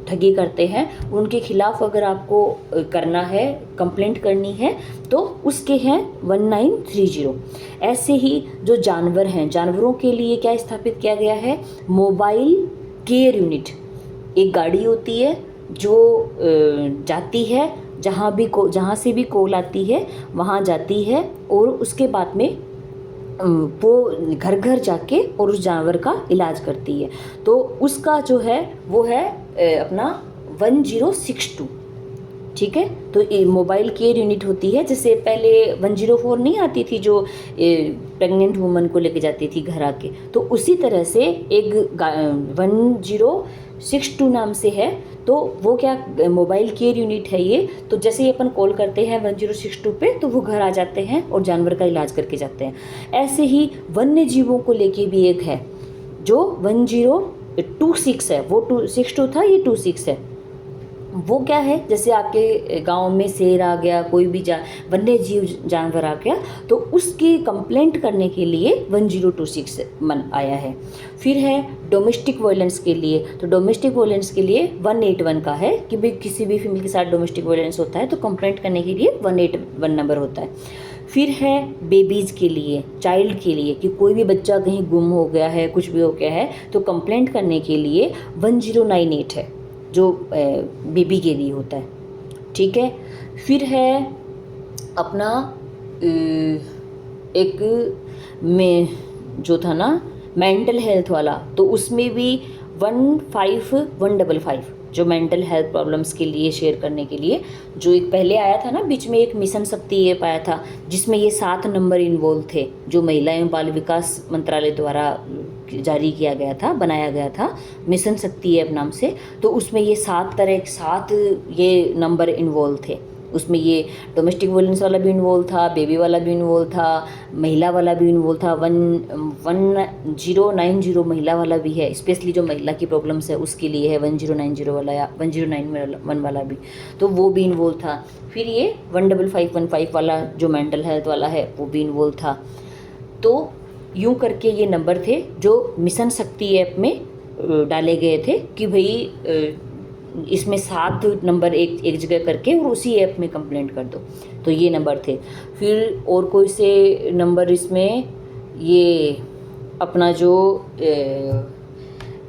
ठगी करते हैं उनके खिलाफ अगर आपको करना है, कंप्लेंट करनी है, तो उसके हैं 1930। ऐसे ही जो जानवर हैं, जानवरों के लिए क्या स्थापित किया गया है? Mobile care unit. एक गाड़ी होती है जो जाती है जहाँ से भी कॉल आती है वहाँ जाती है, और उसके बाद में वो घर घर जाके और उस जानवर का इलाज करती है। तो उसका जो है वो है अपना 1062। ठीक है। तो ये मोबाइल केयर यूनिट होती है। जैसे पहले 104 नहीं आती थी जो प्रेग्नेंट वुमन को लेके जाती थी घर आके, तो उसी तरह से एक 1062 नाम से है। तो वो क्या मोबाइल केयर यूनिट है ये। तो जैसे ही अपन कॉल करते हैं 1062 पे, तो वो घर आ जाते हैं और जानवर का इलाज करके जाते हैं। ऐसे ही वन्य जीवों को लेके भी एक है जो 1026 है। वो 262 था, ये 26 है। वो क्या है? जैसे आपके गांव में शेर आ गया, कोई भी वन्य जीव जानवर आ गया, तो उसकी कंप्लेंट करने के लिए 1026 आया है। फिर है डोमेस्टिक वायलेंस के लिए। तो डोमेस्टिक वायलेंस के लिए 181 का है कि भाई किसी भी फीमेल के साथ डोमेस्टिक वायलेंस होता है तो कंप्लेंट करने के लिए 181 नंबर होता है। फिर है बेबीज़ के लिए, चाइल्ड के लिए, कि कोई भी बच्चा कहीं गुम हो गया है, कुछ भी हो गया है, तो कंप्लेंट करने के लिए 1098 है जो बेबी के लिए होता है। ठीक है। फिर है अपना एक में जो था ना मेंटल हेल्थ वाला, तो उसमें भी 15155 जो मेंटल हेल्थ प्रॉब्लम्स के लिए शेयर करने के लिए, जो एक पहले आया था ना बीच में, एक मिशन शक्ति ये पाया था जिसमें ये 7 नंबर इन्वॉल्व थे, जो महिला एवं बाल विकास मंत्रालय द्वारा जारी किया गया था, बनाया गया था, मिशन शक्ति ऐप नाम से। तो उसमें ये 7 ये नंबर इन्वॉल्व थे। उसमें ये डोमेस्टिक वायलेंस वाला भी इन्वॉल्व था, बेबी वाला भी इन्वॉल्व था, महिला वाला भी इन्वॉल्व था, 1090 महिला वाला भी है, स्पेशली जो महिला की प्रॉब्लम्स है उसके लिए है 1090 वाला या 1091 वाला भी, तो वो भी इन्वॉल्व था। फिर ये 15515 वाला जो मेंटल हेल्थ वाला है वो भी इन्वॉल्व था। तो यूँ करके ये नंबर थे जो मिशन शक्ति ऐप में डाले गए थे कि भाई इसमें 7 नंबर एक जगह करके और उसी ऐप में कंप्लेंट कर दो, तो ये नंबर थे। फिर और कोई से नंबर इसमें ये अपना जो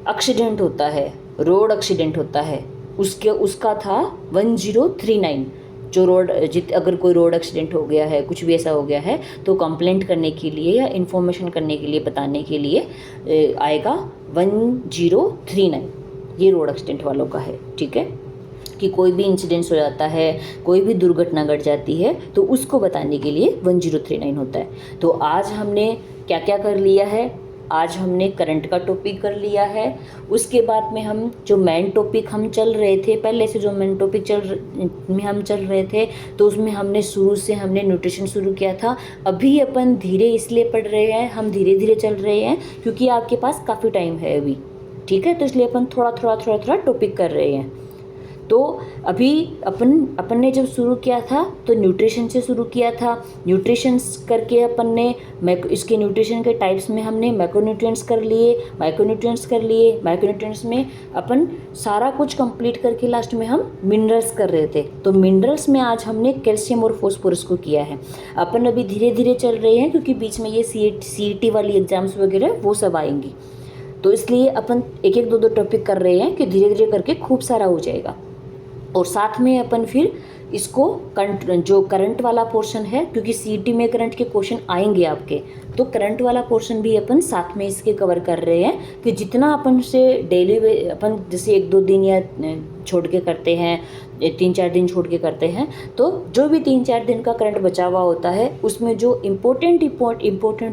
एक्सीडेंट होता है, रोड एक्सीडेंट होता है, उसका था 1039। जो अगर कोई रोड एक्सीडेंट हो गया है, कुछ भी ऐसा हो गया है, तो कंप्लेंट करने के लिए या इन्फॉर्मेशन करने के लिए, बताने के लिए आएगा 1039। ये रोड एक्सीडेंट वालों का है, ठीक है, कि कोई भी इंसिडेंस हो जाता है, कोई भी दुर्घटना घट जाती है, तो उसको बताने के लिए 1039 होता है। तो आज हमने क्या क्या कर लिया है, आज हमने करंट का टॉपिक कर लिया है। उसके बाद में हम जो मेन टॉपिक हम चल रहे थे, पहले से जो मेन टॉपिक हम चल रहे थे, तो उसमें हमने शुरू से हमने न्यूट्रिशन शुरू किया था। अभी अपन धीरे इसलिए पढ़ रहे हैं, हम धीरे धीरे चल रहे हैं क्योंकि आपके पास काफ़ी टाइम है अभी, ठीक है, तो इसलिए अपन थोड़ा थोड़ा टॉपिक कर रहे हैं। तो अभी अपन ने जब शुरू किया था तो न्यूट्रिशन से शुरू किया था। न्यूट्रिशन करके अपन ने इसके न्यूट्रिशन के टाइप्स में हमने मैक्रोन्यूट्रिएंट्स कर लिए, माइक्रोन्यूट्रिएंट्स कर लिए। माइक्रोन्यूट्रिएंट्स में अपन सारा कुछ कंप्लीट करके लास्ट में हम मिनरल्स कर रहे थे। तो मिनरल्स में आज हमने कैल्शियम और फॉस्फोरस को किया है। अपन अभी धीरे धीरे चल रहे हैं क्योंकि बीच में ये CET वाली एग्जाम्स वगैरह वो सब आएंगी, तो इसलिए अपन एक एक दो टॉपिक कर रहे हैं कि धीरे धीरे करके खूब सारा हो जाएगा। और साथ में अपन फिर इसको जो करंट वाला पोर्शन है, क्योंकि CET में करंट के क्वेश्चन आएंगे आपके, तो करंट वाला पोर्शन भी अपन साथ में इसके कवर कर रहे हैं कि जितना अपन से डेली अपन जैसे 1-2 दिन या छोड़ के करते हैं, 3-4 दिन छोड़ के करते हैं, तो जो भी 3-4 दिन का करंट बचा हुआ होता है उसमें जो इम्पोर्टेंट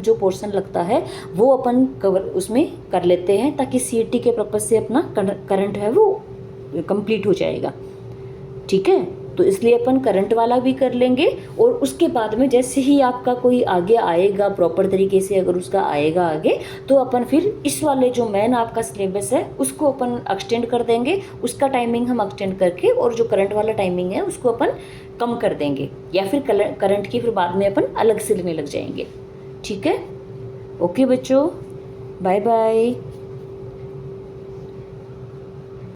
जो पोर्शन लगता है वो अपन कवर उसमें कर लेते हैं, ताकि CET के पर्पज़ से अपना करंट है वो कंप्लीट हो जाएगा, ठीक है। तो इसलिए अपन करंट वाला भी कर लेंगे, और उसके बाद में जैसे ही आपका कोई आगे आएगा प्रॉपर तरीके से, अगर उसका आएगा आगे, तो अपन फिर इस वाले जो मेन आपका सिलेबस है उसको अपन एक्सटेंड कर देंगे। उसका टाइमिंग हम एक्सटेंड करके, और जो करंट वाला टाइमिंग है उसको अपन कम कर देंगे, या फिर करंट की फिर बाद में अपन अलग से लेने लग जाएंगे, ठीक है। ओके बच्चों, बाय बाय।